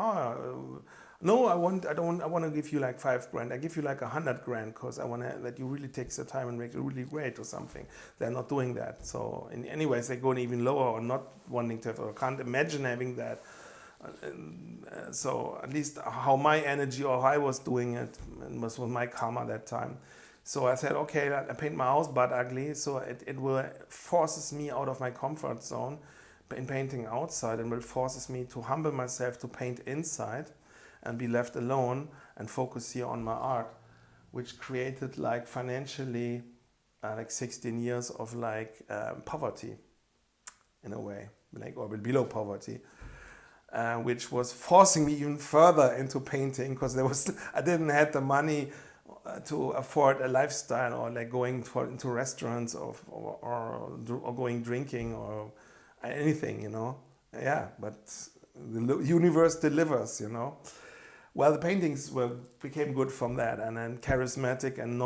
no, I want to give you like 5 grand. I give you like 100 grand because I want that you really take the time and make it really great or something. They're not doing that. So in anyways, they go even lower or not wanting to have, or can't imagine having that. So at least how my energy or how I was doing it was my karma that time. So I said, okay, I paint my house but ugly. So it will forces me out of my comfort zone in painting outside, and will forces me to humble myself to paint inside and be left alone and focus here on my art, which created like financially like 16 years of like poverty in a way, like, or below poverty, which was forcing me even further into painting, because I didn't have the money to afford a lifestyle, or like going into restaurants or going drinking or anything, you know. Yeah, but the universe delivers, you know. Well, the paintings became good from that, and then charismatic and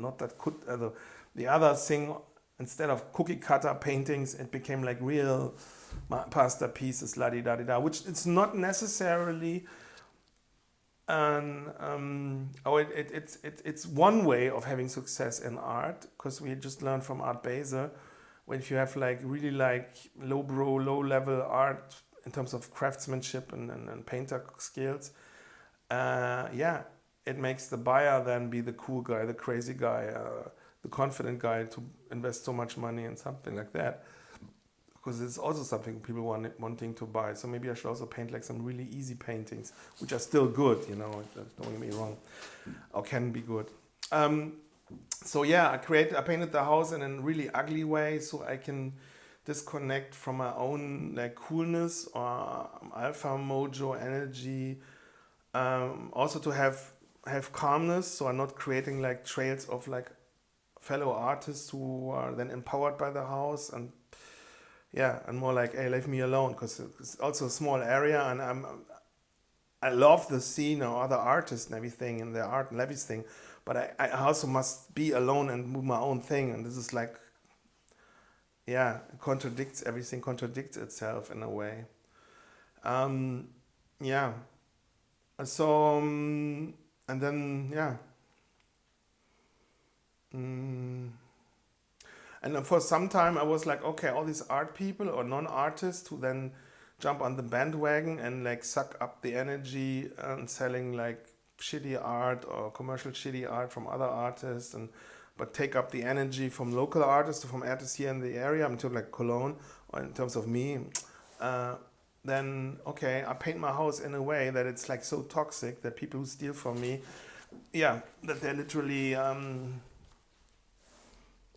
not that the other thing, instead of cookie cutter paintings, it became like real pasta pieces, la di da di da, which it's not necessarily it's one way of having success in art, because we just learned from Art Basel, when if you have like really like low level art in terms of craftsmanship and painter skills, it makes the buyer then be the cool guy, the crazy guy, the confident guy to invest so much money in something like that, because it's also something people wanting to buy. So maybe I should also paint like some really easy paintings, which are still good, you know, don't get me wrong, or can be good. So yeah, I painted the house in a really ugly way so I can disconnect from my own like coolness or alpha mojo energy. Also to have calmness, so I'm not creating like trails of like fellow artists who are then empowered by the house, and more like, hey, leave me alone, because it's also a small area, and I love the scene or other artists and everything and their art and everything, but I also must be alone and do my own thing, and this is like, it contradicts everything, contradicts itself in a way. So and then and for some time I was like, okay, all these art people or non-artists who then jump on the bandwagon and like suck up the energy and selling like shitty art or commercial shitty art from other artists, but take up the energy from local artists, from artists here in the area, I'm talking like Cologne, or in terms of me, then okay, I paint my house in a way that it's like so toxic that people who steal from me, that they're literally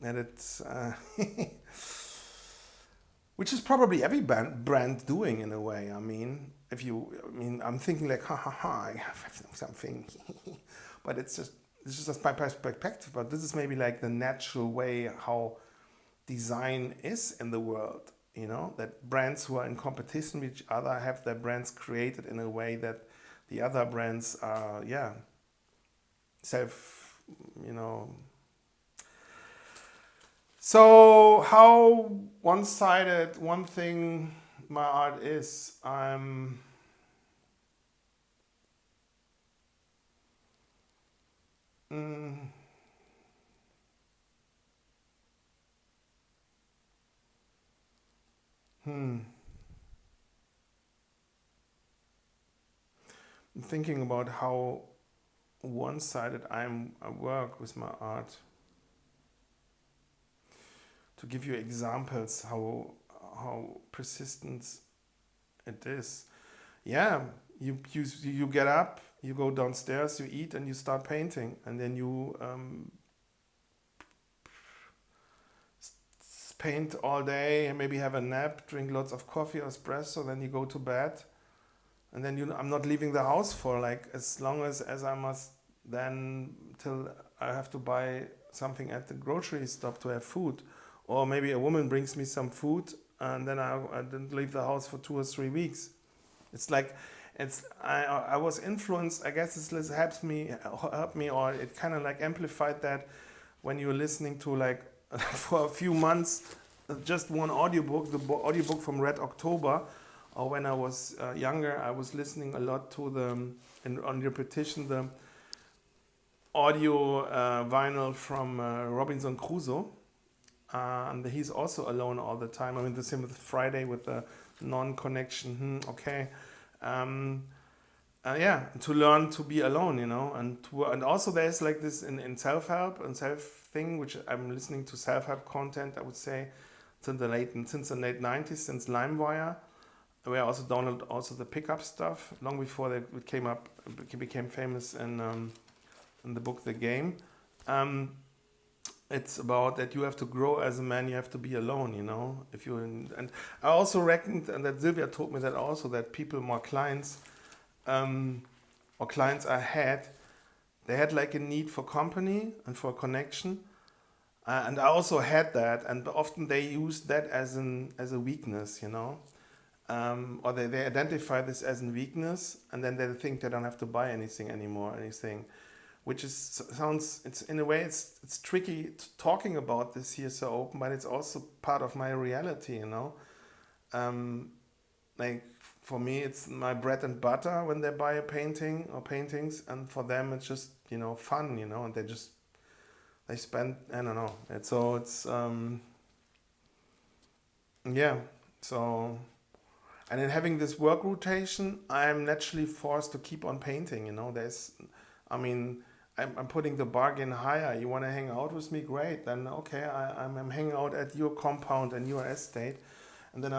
that it's which is probably every brand doing in a way. I mean, I'm thinking like, I have something, but it's just my perspective. But this is maybe like the natural way how design is in the world. You know, that brands who are in competition with each other have their brands created in a way that the other brands are, self, you know. So how one-sided one thing my art is, I'm thinking about how one-sided I work with my art. To give you examples how persistent it is. You get up, you go downstairs, you eat, and you start painting, and then you paint all day, and maybe have a nap, drink lots of coffee or espresso, then you go to bed, and then I'm not leaving the house for like as long as I must, then till I have to buy something at the grocery stop to have food, or maybe a woman brings me some food, and then I didn't leave the house for 2 or 3 weeks. It's like I was influenced. I guess this helped me, or it kind of like amplified that when you're listening to like for a few months just one audiobook, the audiobook from Red October, or when I was younger, I was listening a lot to and on repetition, the audio vinyl from Robinson Crusoe. And he's also alone all the time. I mean, the same with Friday with the non-connection. Okay. Yeah, to learn to be alone, and also there's like this in self-help and self thing, which I'm listening to self-help content, I would say, since the late 90s, since LimeWire, where I also download also the pickup stuff long before it became famous in the book The Game. It's about that you have to grow as a man, you have to be alone, if you and I also reckoned, and that Sylvia told me that also, that people, more clients, or clients I had, they had like a need for company and for connection, and I also had that, and often they use that as a weakness, or they identify this as a weakness, and then they think they don't have to buy anything anymore, which it's in a way it's tricky talking about this here so open, but it's also part of my reality, like for me it's my bread and butter when they buy a painting or paintings, and for them it's just fun, and they spend, I don't know, yeah, so. And in having this work rotation, I'm naturally forced to keep on painting. I'm putting the bargain higher. You want to hang out with me? Great. Then okay, I'm hanging out at your compound and your estate, and then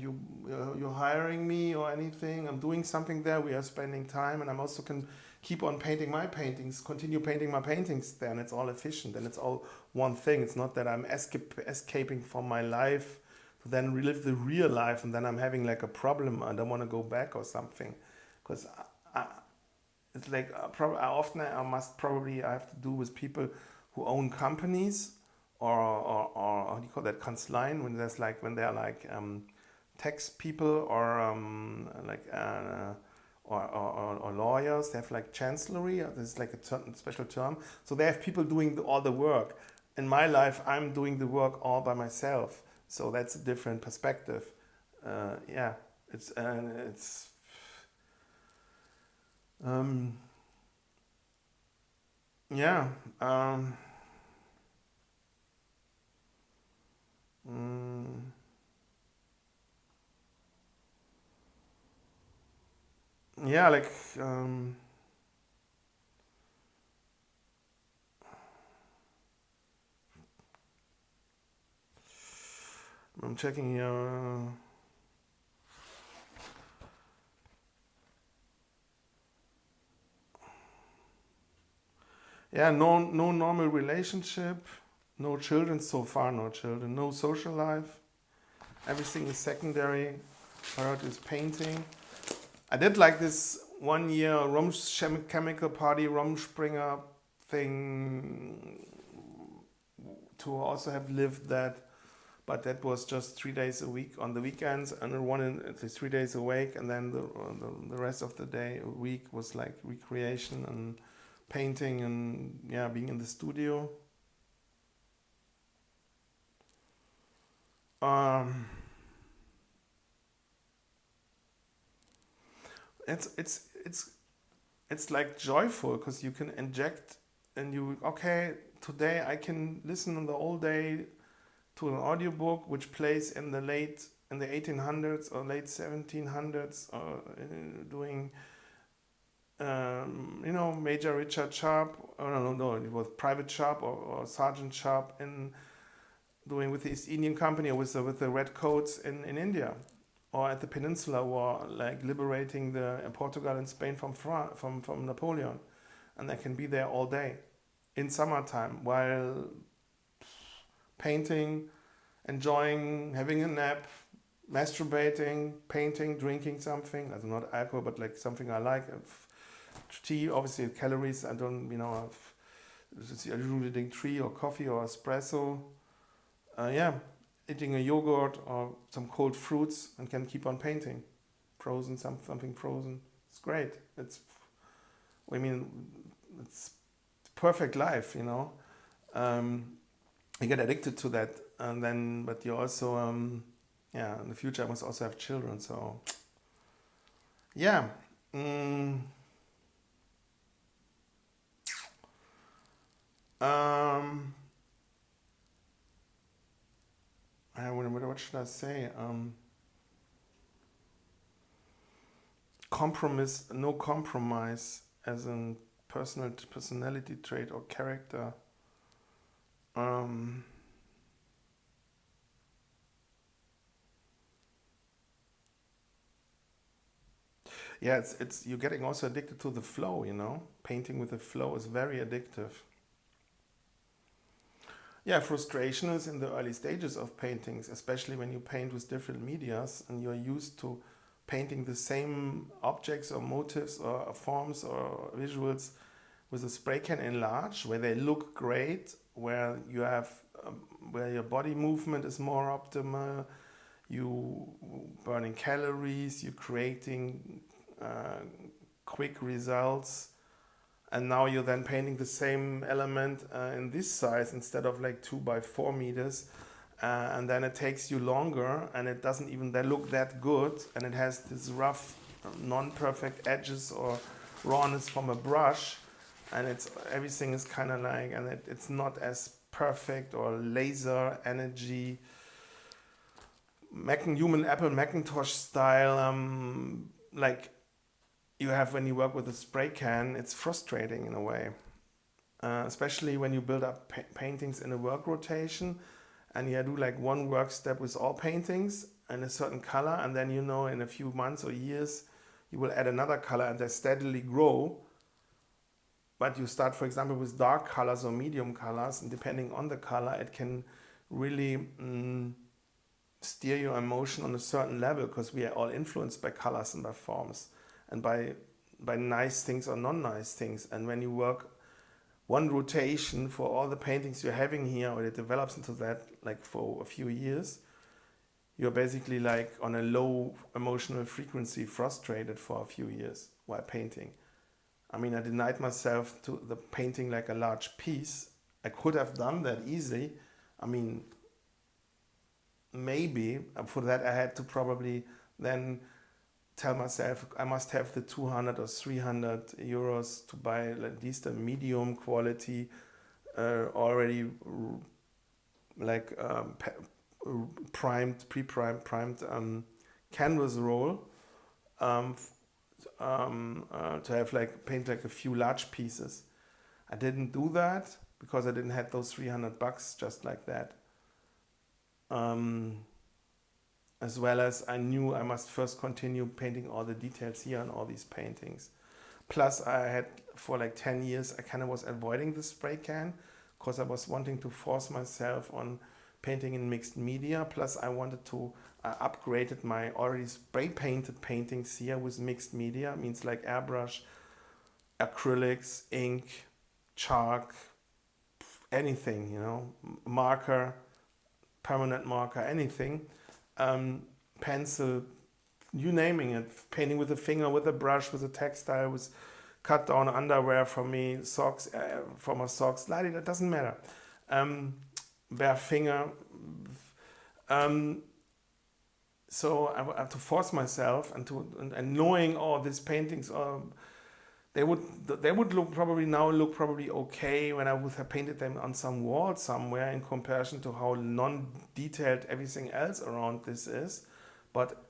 you're hiring me or anything. I'm doing something there. We are spending time, and I'm also can keep on painting my paintings, continue painting my paintings there, and it's all efficient and it's all one thing. It's not that I'm escaping from my life to then relive the real life, and then I'm having like a problem. I don't want to go back or something, because it's like I have to do with people who own companies, or how do you call that, Kanzleien, when they're like tax people, or or lawyers. They have like chancellery. There's like a special term. So they have people doing all the work. In my life, I'm doing the work all by myself. So that's a different perspective. Yeah, it's. Yeah. Yeah, like I'm checking here. Yeah, no normal relationship, no children so far, no social life. Everything is secondary. Priority is painting. I did like this 1 year chemical party Rumspringer thing to also have lived that, but that was just 3 days a week on the weekends, and at least 3 days awake, and then the rest of the week was like recreation and painting and being in the studio. It's like joyful, because you can inject, and today I can listen the whole day to an audiobook which plays in the 1800s or late 1700s, or doing Major Richard Sharp, no, it was Private Sharp or Sergeant Sharp, in doing with the East Indian Company, or with the Redcoats in India, or at the Peninsula War, like liberating Portugal and Spain from Napoleon, and I can be there all day in summertime while painting, enjoying, having a nap, masturbating, painting, drinking something. That's not alcohol, but like something I like. Tea, obviously calories. I don't, I usually drink tea or coffee or espresso. Yeah, eating a yogurt or some cold fruits and can keep on painting. Frozen, something frozen. It's great. I mean, it's perfect life, You get addicted to that, and then, but you also, in the future I must also have children, so, yeah. What should I say? No compromise as a personality trait or character. Yeah, it's you're getting also addicted to the flow, Painting with the flow is very addictive. Yeah, frustration is in the early stages of paintings, especially when you paint with different medias and you're used to painting the same objects or motifs or forms or visuals with a spray can in large, where they look great, where you have where your body movement is more optimal, you burning calories, you creating quick results, and now you're then painting the same element in this size instead of like 2 by 4 meters, and then it takes you longer, and it doesn't even then look that good, and it has this rough, non-perfect edges or rawness from a brush, and everything is kind of like, and it's not as perfect or laser energy human Apple Macintosh style, like you have when you work with a spray can. It's frustrating in a way, especially when you build up paintings in a work rotation, and you do like one work step with all paintings in a certain color, and then in a few months or years you will add another color, and they steadily grow. But you start, for example, with dark colors or medium colors, and depending on the color, it can really steer your emotion on a certain level, because we are all influenced by colors and by forms and by nice things or non-nice things. And when you work one rotation for all the paintings you're having here, or it develops into that like for a few years, you're basically like on a low emotional frequency, frustrated for a few years while painting. I mean, I denied myself to the painting like a large piece. I could have done that easily. I mean, maybe for that I had to probably then tell myself I must have the 200 or 300 euros to buy at least a medium quality, already like pre-primed canvas roll, to have like paint like a few large pieces. I didn't do that because I didn't have those $300 just like that. As well as I knew I must first continue painting all the details here on all these paintings. Plus I had for like 10 years I kind of was avoiding the spray can because I was wanting to force myself on painting in mixed media. Plus I wanted to upgraded my already spray painted paintings here with mixed media. It means like airbrush, acrylics, ink, chalk, anything, marker, permanent marker, anything, pencil, you naming it, painting with a finger, with a brush, with a textile, with cut down underwear for me, socks, for my socks, that doesn't matter. Bare finger. So I have to force myself and knowing these paintings they would look probably okay when I would have painted them on some wall somewhere in comparison to how non-detailed everything else around this is. But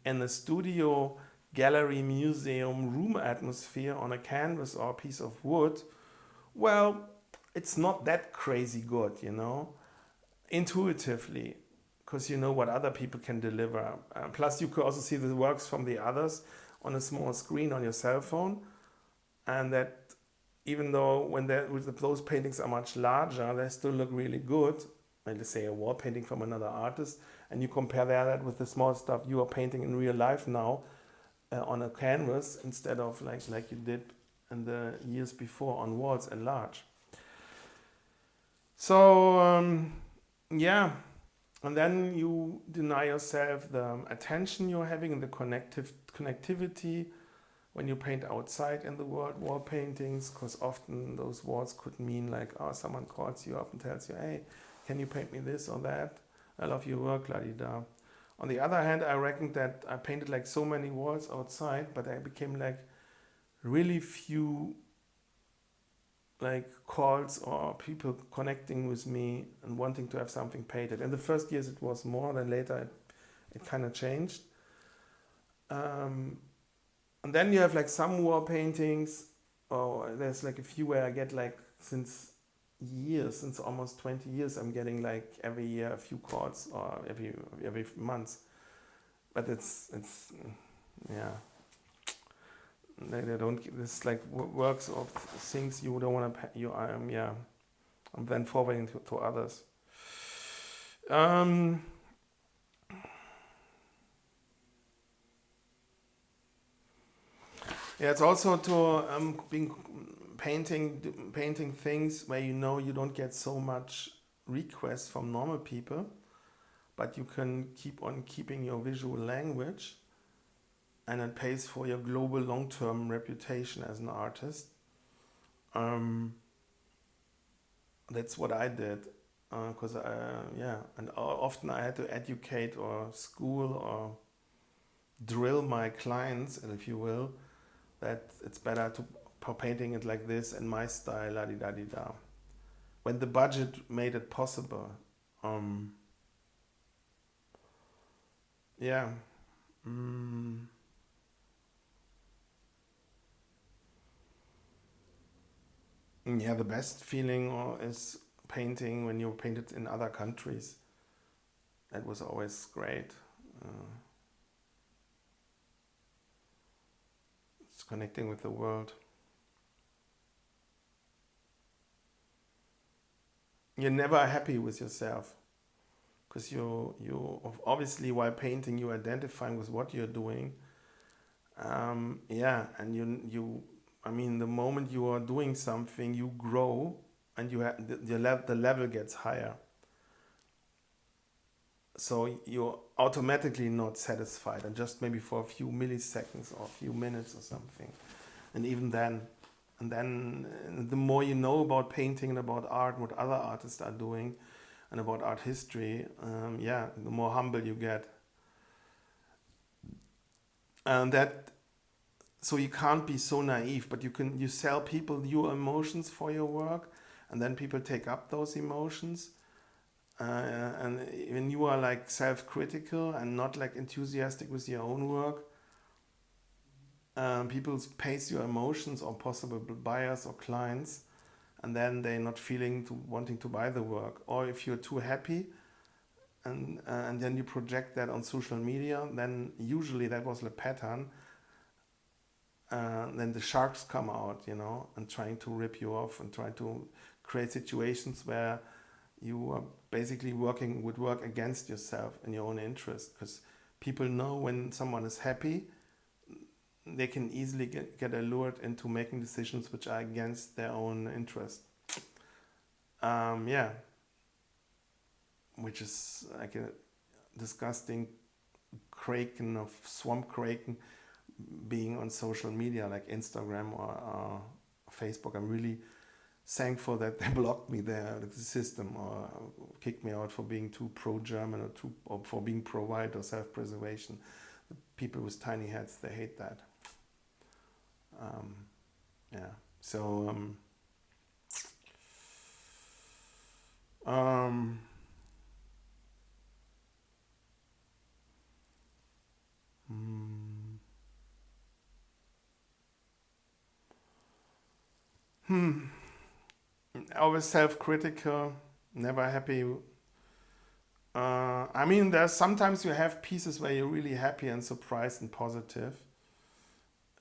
in the studio, gallery, museum, room atmosphere on a canvas or a piece of wood, well, it's not that crazy good, intuitively, because you know what other people can deliver. Plus you could also see the works from the others on a small screen on your cell phone, and that even though those paintings are much larger, they still look really good let's say a wall painting from another artist, and you compare that with the small stuff you are painting in real life now on a canvas instead of like you did in the years before on walls at large. So yeah, and then you deny yourself the attention you're having and the connectivity when you paint outside in the world, wall paintings, because often those walls could mean like, oh, someone calls you up and tells you, hey, can you paint me this or that? I love your work, la-di-da. On the other hand, I reckon that I painted like so many walls outside, but I became like really few like calls or people connecting with me and wanting to have something painted. In the first years it was more, then later it kind of changed. And then you have like some wall paintings, or there's like a few where I get like since almost 20 years, I'm getting like every year a few calls or every month. But it's yeah. They don't. It's like works of things you don't want to. Yeah. I'm then forwarding to others. Yeah, it's also to being painting things where you know you don't get so much requests from normal people, but you can keep on keeping your visual language, and it pays for your global long-term reputation as an artist. That's what I did, because and often I had to educate or school or drill my clients, if you will, that it's better to painting it like this in my style, la di da di da. When the budget made it possible, yeah. Yeah, the best feeling is painting when you paint it in other countries. That was always great. It's connecting with the world. You're never happy with yourself, because you obviously while painting you're identifying with what you're doing. Yeah, and you I mean, the moment you are doing something, you grow, and you have the level gets higher. So you're automatically not satisfied, and just maybe for a few milliseconds or a few minutes or something. And even then, the more you know about painting and about art, what other artists are doing, and about art history, the more humble you get. And so you can't be so naive, but you sell people your emotions for your work, and then people take up those emotions. And when you are like self-critical and not like enthusiastic with your own work, people pace your emotions on possible buyers or clients, and then they're not wanting to buy the work. Or if you're too happy, and then you project that on social media, then usually that was the pattern. Then the sharks come out, and trying to rip you off and try to create situations where you are basically would work against yourself and your own interest, because people know when someone is happy, they can easily get allured into making decisions which are against their own interest. Which is like a disgusting kraken of swamp kraken being on social media like Instagram or Facebook. I'm really thankful that they blocked me there, the system, or kicked me out for being too pro-German or for being pro-white or self-preservation. The people with tiny heads, they hate that. So always self-critical, never happy. I mean, there's sometimes you have pieces where you're really happy and surprised and positive.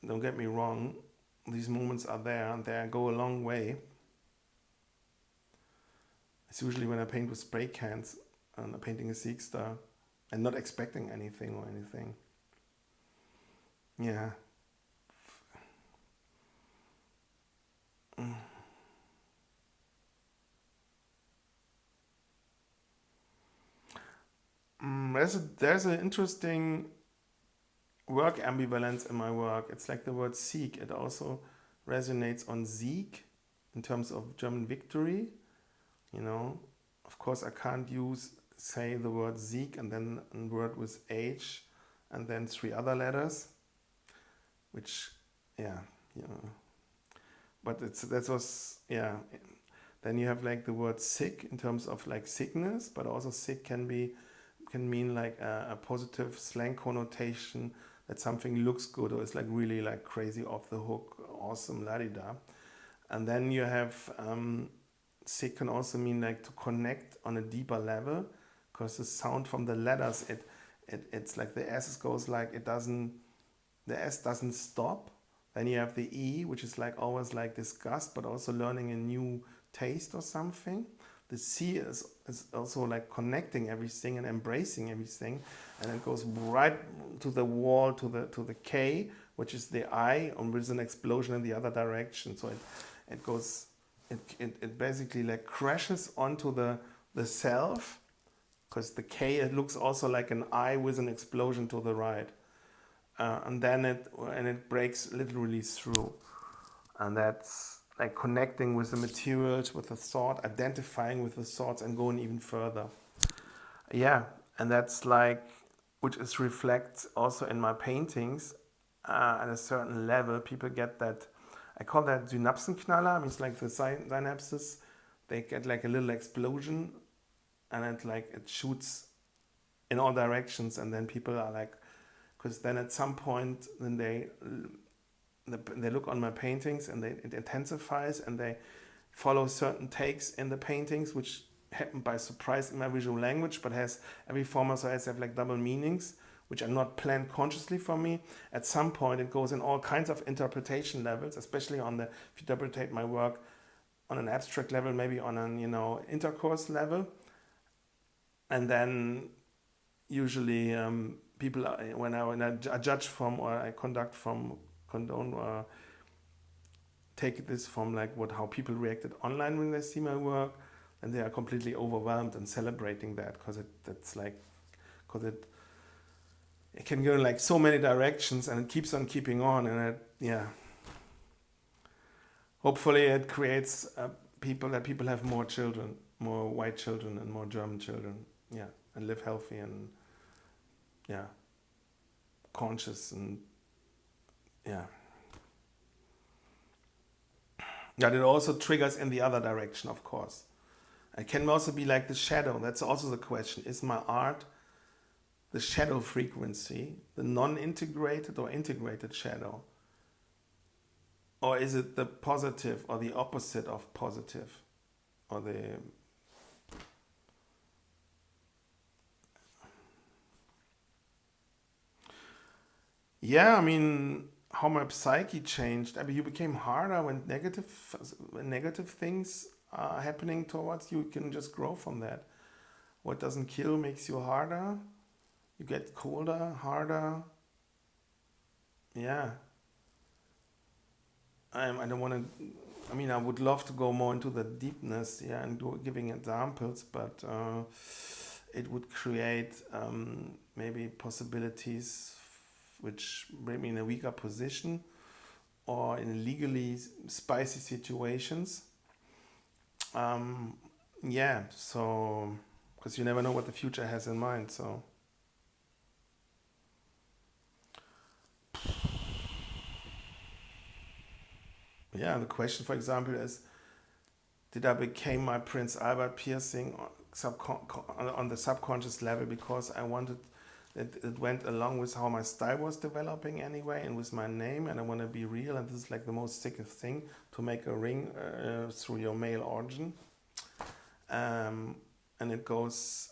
Don't get me wrong, these moments are there and they go a long way. It's usually when I paint with spray cans and I'm painting a SEAK star and not expecting anything or anything. Yeah. There's an interesting work ambivalence in my work. It's like the word SEAK. It also resonates on Sieg in terms of German victory. You know, of course, I can't say the word Sieg and then a word with H and then 3 other letters, which, yeah, you know. But Then you have like the word sick in terms of like sickness, but also sick can mean like a positive slang connotation that something looks good or is like really like crazy off the hook, awesome, la-di-da. And then you have sick can also mean like to connect on a deeper level, because the sound from the letters, it's like the S goes like the S doesn't stop. Then you have the E, which is like always like disgust, but also learning a new taste or something. The C is also like connecting everything and embracing everything, and it goes right to the wall, to the K, which is the I, and with an explosion in the other direction. So it basically like crashes onto the self, because the K, it looks also like an I with an explosion to the right, and then it breaks literally through, and that's like connecting with the materials, with the thought, identifying with the thoughts, and going even further. Yeah, and that's like, which is reflects also in my paintings. At a certain level, people get that. I call that Synapsenknaller. Means like the synapses, they get like a little explosion, and it shoots in all directions, and then people are like, because then at some point, then they look on my paintings and it intensifies, and they follow certain takes in the paintings which happen by surprise in my visual language, but every form also has like double meanings which are not planned consciously for me. At some point it goes in all kinds of interpretation levels, especially if you interpret my work on an abstract level, maybe on an intercourse level, and then usually people when I judge from, or I condone or take this from like how people reacted online when they see my work, and they are completely overwhelmed and celebrating that, because it can go in like so many directions, and it keeps on keeping on, and hopefully it creates people have more children, more white children and more German children, and live healthy and conscious, and that it also triggers in the other direction, of course. It can also be like the shadow. That's also the question. Is my art the shadow frequency, the non-integrated or integrated shadow? Or is it the positive or the opposite of positive? Or I mean, how my psyche changed. I mean, you became harder when negative things are happening towards you. You can just grow from that. What doesn't kill makes you harder. You get colder, harder. Yeah. I don't want to. I mean, I would love to go more into the deepness, and giving examples, but it would create maybe possibilities which bring me in a weaker position, or in legally spicy situations. So, because you never know what the future has in mind, so. Yeah, the question, for example, is, did I become my Prince Albert piercing on the subconscious level because I wanted it went along with how my style was developing anyway, and with my name, and I want to be real, and this is like the most sickest thing, to make a ring through your male origin, and it goes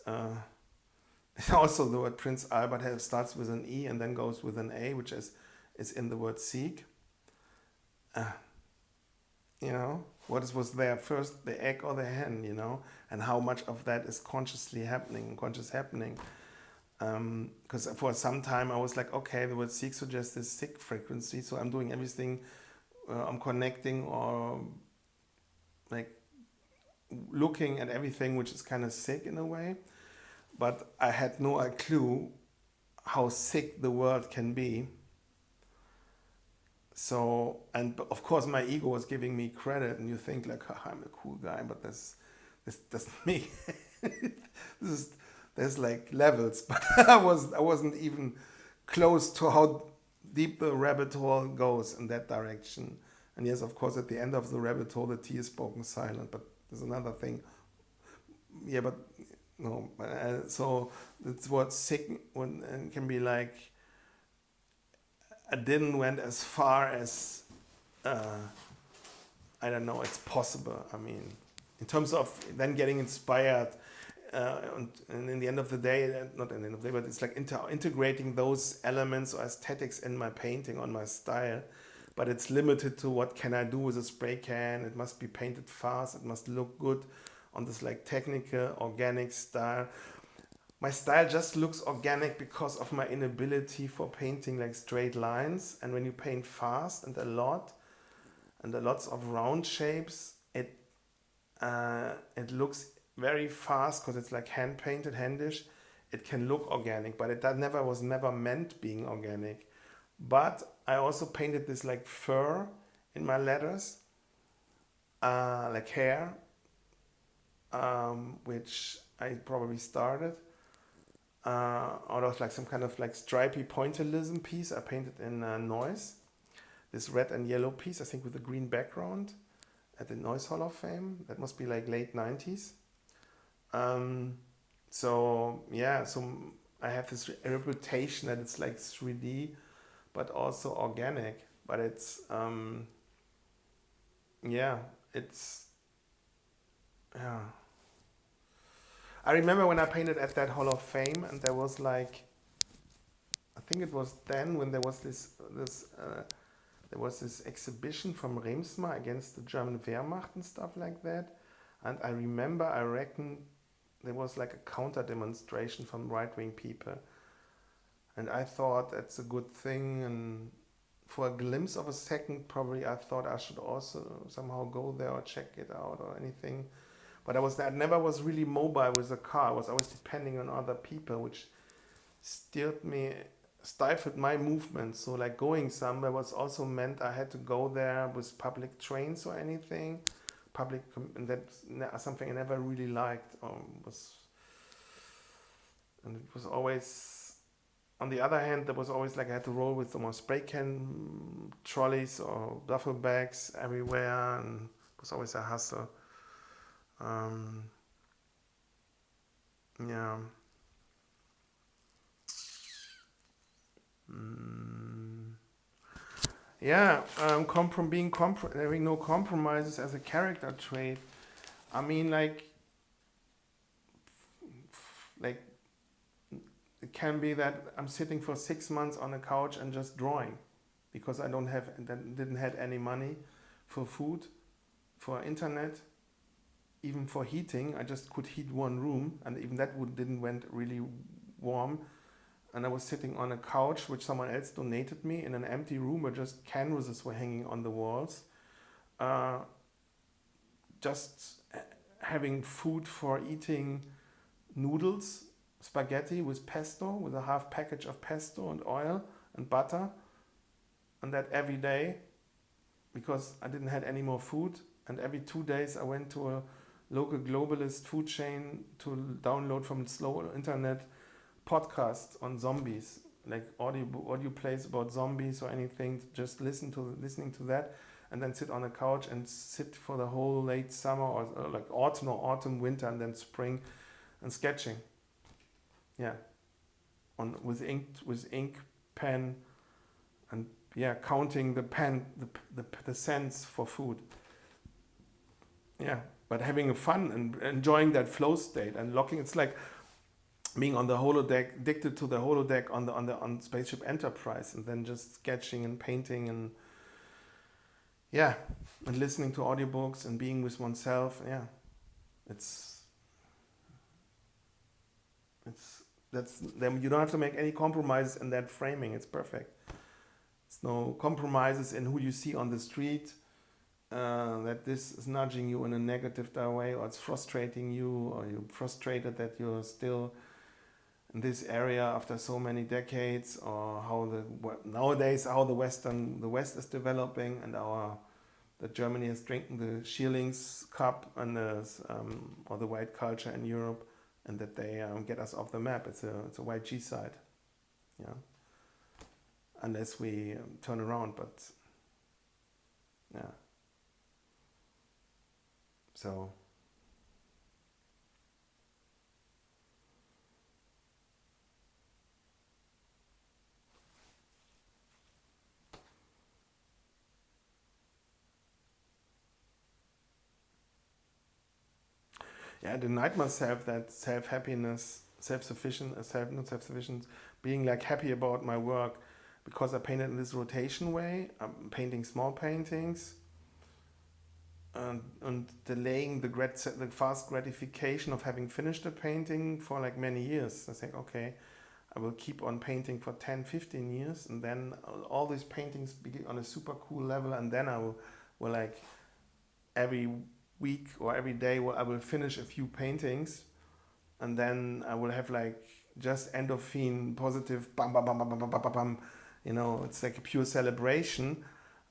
also the word Prince Albert starts with an E and then goes with an A, which is in the word SEAK, What was there first, the egg or the hen, you know? And how much of that is conscious happening. Because for some time I was like, okay, the word SEAK suggests this SEAK frequency, so I'm doing everything, I'm connecting or like looking at everything which is kind of sick in a way. But I had no clue how sick the world can be. So, and of course my ego was giving me credit, and you think like, I'm a cool guy, but this doesn't make there's like levels, but I wasn't even close to how deep the rabbit hole goes in that direction. And yes, of course, at the end of the rabbit hole, the tea is spoken silent, but there's another thing. Yeah, but no, so that's what sick when and can be like. I didn't went as far as I don't know. It's possible. I mean, in terms of then getting inspired, and in the end of the day, not in the end of the day, but it's like integrating those elements or aesthetics in my painting on my style. But it's limited to what can I do with a spray can. It must be painted fast. It must look good on this like technical, organic style. My style just looks organic because of my inability for painting like straight lines. And when you paint fast and lots of round shapes, it looks very fast because it's like hand painted, handish. It can look organic, but was never meant being organic. But I also painted this like fur in my letters, like hair, which I probably started. Out of like some kind of like stripy pointillism piece I painted in Noise. This red and yellow piece, I think with a green background at the Noise Hall of Fame. That must be like late 90s. So I have this reputation that it's like 3D, but also organic. But it's, I remember when I painted at that Hall of Fame, and there was like, I think it was then when there was this exhibition from Remsmar against the German Wehrmacht and stuff like that. And I reckon there was like a counter demonstration from right-wing people. And I thought that's a good thing. And for a glimpse of a second, probably I thought I should also somehow go there or check it out or anything. But I never was really mobile with a car. I was always depending on other people, which stifled my movement. So like going somewhere was also meant I had to go there with public trains or anything. And that's something I never really liked. And it was always, on the other hand, there was always like I had to roll with some spray can trolleys or duffel bags everywhere, and it was always a hassle. Having no compromises as a character trait. I mean, like it can be that I'm sitting for 6 months on a couch and just drawing, because I didn't have any money for food, for internet, even for heating. I just could heat one room, and even that didn't went really warm. And I was sitting on a couch which someone else donated me in an empty room where just canvases were hanging on the walls. Just having food for eating noodles, spaghetti with pesto, with a half package of pesto and oil and butter. And that every day, because I didn't have any more food. And every 2 days I went to a local globalist food chain to download from slow internet podcasts on zombies, like audio plays about zombies or anything. Just listening to that, and then sit on a couch and sit for the whole late summer or like autumn, winter, and then spring, and sketching. Yeah, with ink pen, and counting the cents for food. Yeah, but having fun and enjoying that flow state and locking. It's like being on the holodeck, addicted to the holodeck on the Spaceship Enterprise, and then just sketching and painting, and yeah, and listening to audiobooks and being with oneself. Yeah, it's that's then you don't have to make any compromises in that framing. It's perfect. It's no compromises in who you see on the street. That this is nudging you in a negative way, or it's frustrating you, or you're frustrated that you're still in this area after so many decades, or how nowadays how the West is developing, and that Germany is drinking the Schierlings Cup and or the white culture in Europe, and that they get us off the map. It's a white G-side, yeah. Unless we turn around, but yeah. So yeah, the night must have that self-happiness, not self-sufficient, being like happy about my work, because I paint it in this rotation way. I'm painting small paintings, and delaying the fast gratification of having finished a painting for like many years. I think, okay, I will keep on painting for 10, 15 years, and then all these paintings be on a super cool level, and then I will like every week or every day I will finish a few paintings, and then I will have like just endorphin, positive, bam, bam, bam, bam, bam, bam, bam, bam. It's like a pure celebration.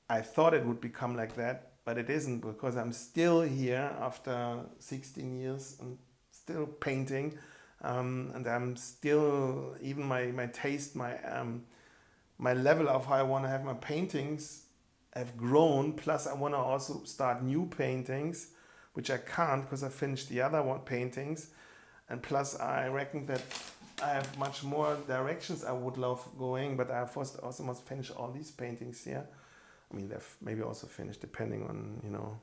I thought it would become like that, but it isn't, because I'm still here after 16 years and still painting, and I'm still, even my taste, my level of how I want to have my paintings have grown. Plus, I want to also start new paintings, which I can't because I finished the other paintings. And plus, I reckon that I have much more directions I would love going, but I first also must finish all these paintings here. I mean, they've maybe also finished, depending on,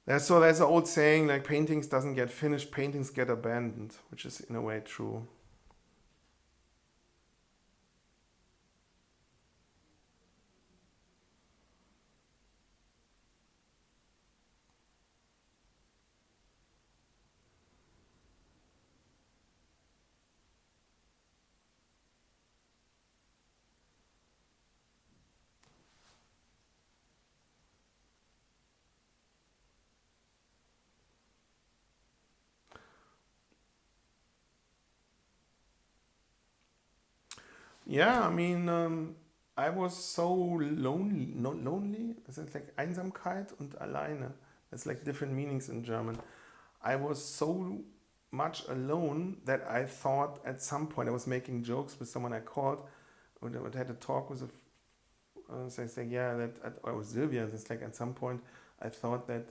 There's an old saying, like, paintings doesn't get finished, paintings get abandoned, which is in a way true. Yeah, I mean, I was so lonely, not lonely, it's like Einsamkeit und alleine. It's like different meanings in German. I was so much alone that I thought at some point, I was making jokes with someone I called, and I had a talk with saying, yeah, I was Sylvia. It's like at some point I thought that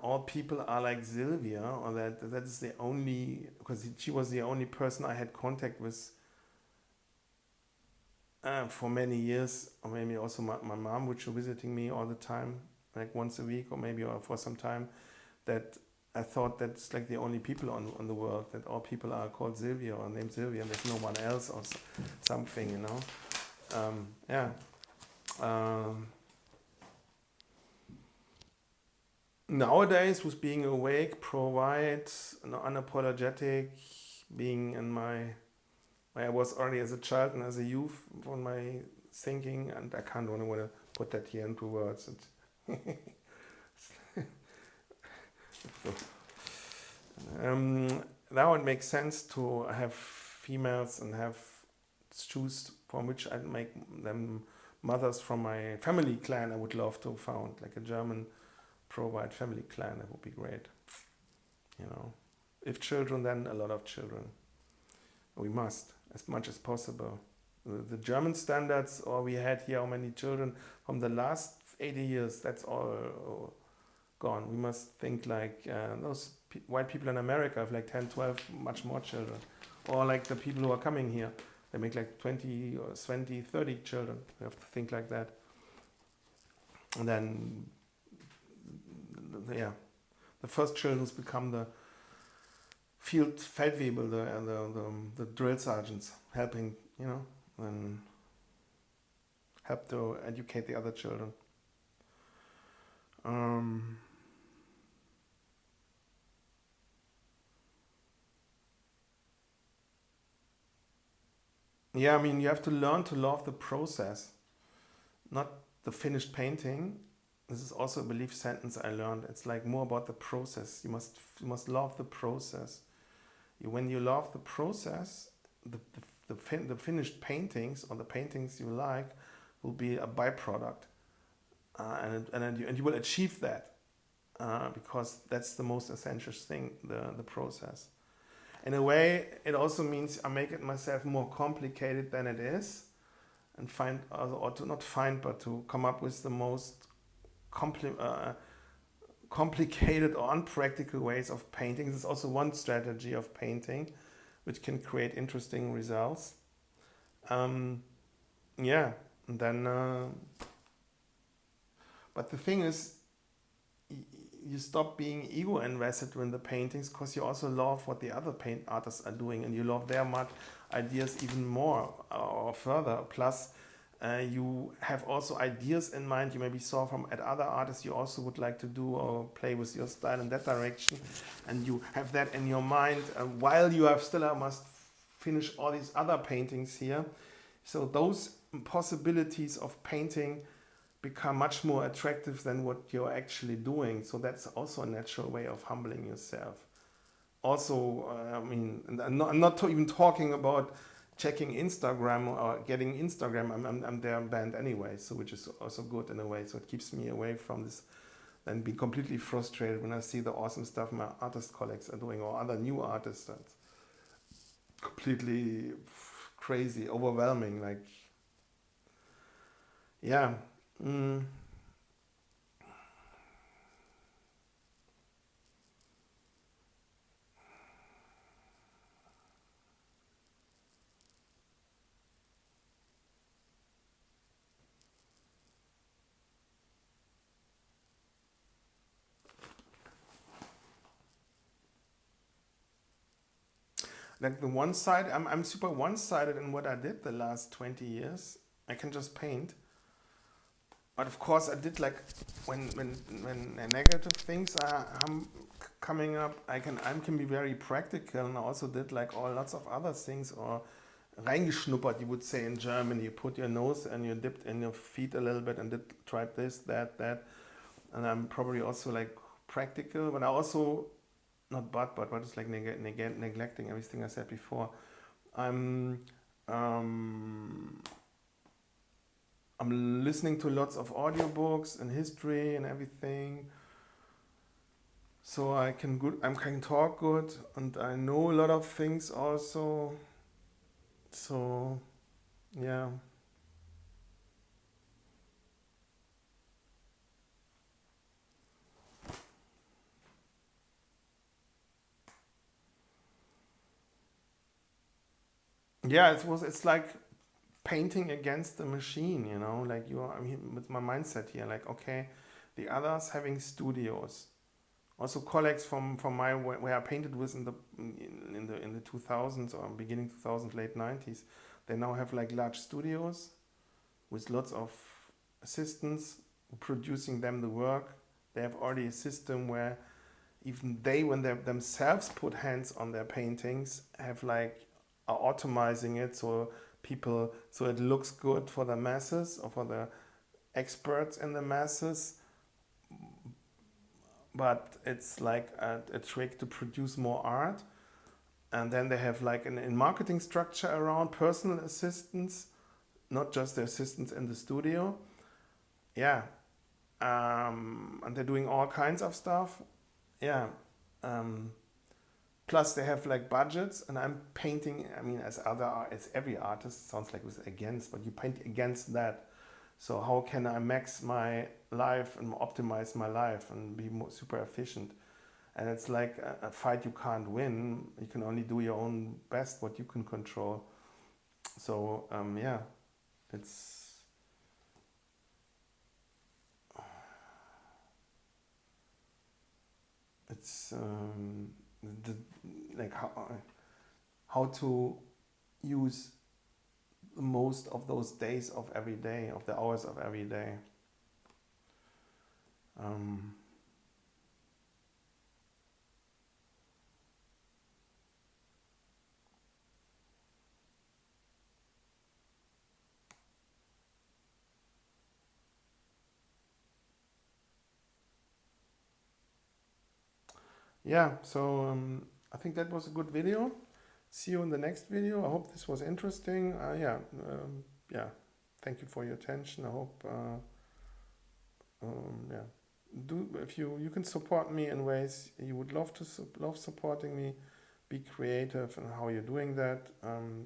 all people are like Sylvia, or that is the only, because she was the only person I had contact with for many years, or maybe also my mom, which was visiting me all the time, like once a week, or maybe or for some time, that I thought that's like the only people on the world, that all people are called Sylvia or named Sylvia, and there's no one else or something, Yeah. Nowadays, with being awake, provide, unapologetic, being in I was already as a child and as a youth on my thinking, and I can't really want to put that here into words. Now it makes sense to have females and have choose from which I make them mothers from my family clan. I would love to found like a German provide family clan. That would be great. If children, then a lot of children. We must, as much as possible. The German standards, or we had here how many children from the last 80 years, that's all gone. We must think like those white people in America have like 10, 12, much more children. Or like the people who are coming here, they make like 20 or 20, 30 children. We have to think like that. And then, the first children become the Feldwebel, the drill sergeants, helping, and help to educate the other children. Yeah, I mean, you have to learn to love the process, not the finished painting. This is also a belief sentence I learned. It's like more about the process. You must love the process. When you love the process, the finished paintings or the paintings you like will be a byproduct, and you will achieve that because that's the most essential thing, the process. In a way, it also means I make it myself more complicated than it is, and find, or to not find, but to come up with the most complicated or unpractical ways of painting. This is also one strategy of painting, which can create interesting results. Yeah, and then, but the thing is, you stop being ego invested in the paintings because you also love what the other paint artists are doing, and you love their ideas even more or further. Plus, you have also ideas in mind you maybe saw from at other artists you also would like to do or play with your style in that direction, and you have that in your mind while you have still must finish all these other paintings here. So those possibilities of painting become much more attractive than what you're actually doing. So that's also a natural way of humbling yourself. Also, I mean, I'm not even talking about checking Instagram or getting Instagram. I'm there banned anyway, so which is also good in a way. So it keeps me away from this and be completely frustrated when I see the awesome stuff my artist colleagues are doing or other new artists. That's completely crazy, overwhelming. Like, yeah. Like the one side, I'm super one-sided in what I did the last 20 years. I can just paint. But of course, I did like when negative things are coming up, I can be very practical, and I also did like lots of other things, or reingeschnuppert, you would say in German. You put your nose and you dipped in your feet a little bit and tried this, that, and I'm probably also like practical, but I also not but it's like neglecting everything I said before. I'm listening to lots of audiobooks and history and everything, so I can talk good, and I know a lot of things also. So yeah. Yeah, it's like painting against the machine, you know, like I mean, with my mindset here, like, okay, the others having studios, also colleagues from my where I painted with in the 2000s or beginning 2000s, late 90s, they now have like large studios with lots of assistants producing them the work. They have already a system where even they, when they themselves put hands on their paintings, have like are automizing it so it looks good for the masses or for the experts in the masses, but it's like a trick to produce more art. And then they have like an marketing structure around personal assistants, not just the assistants in the studio. Yeah. And they're doing all kinds of stuff. Yeah. Plus they have like budgets, and I'm painting, I mean, as every artist sounds like was against, but you paint against that. So how can I max my life and optimize my life and be super efficient? And it's like a fight you can't win. You can only do your own best, what you can control. So yeah, it's the, like how to use most of those days of every day, of the hours of every day. Yeah, so I think that was a good video. See you in the next video. I hope this was interesting. Yeah, thank you for your attention. I hope yeah, if you can support me in ways you would love to love supporting me. Be creative in how you're doing that.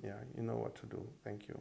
Yeah, you know what to do. Thank you.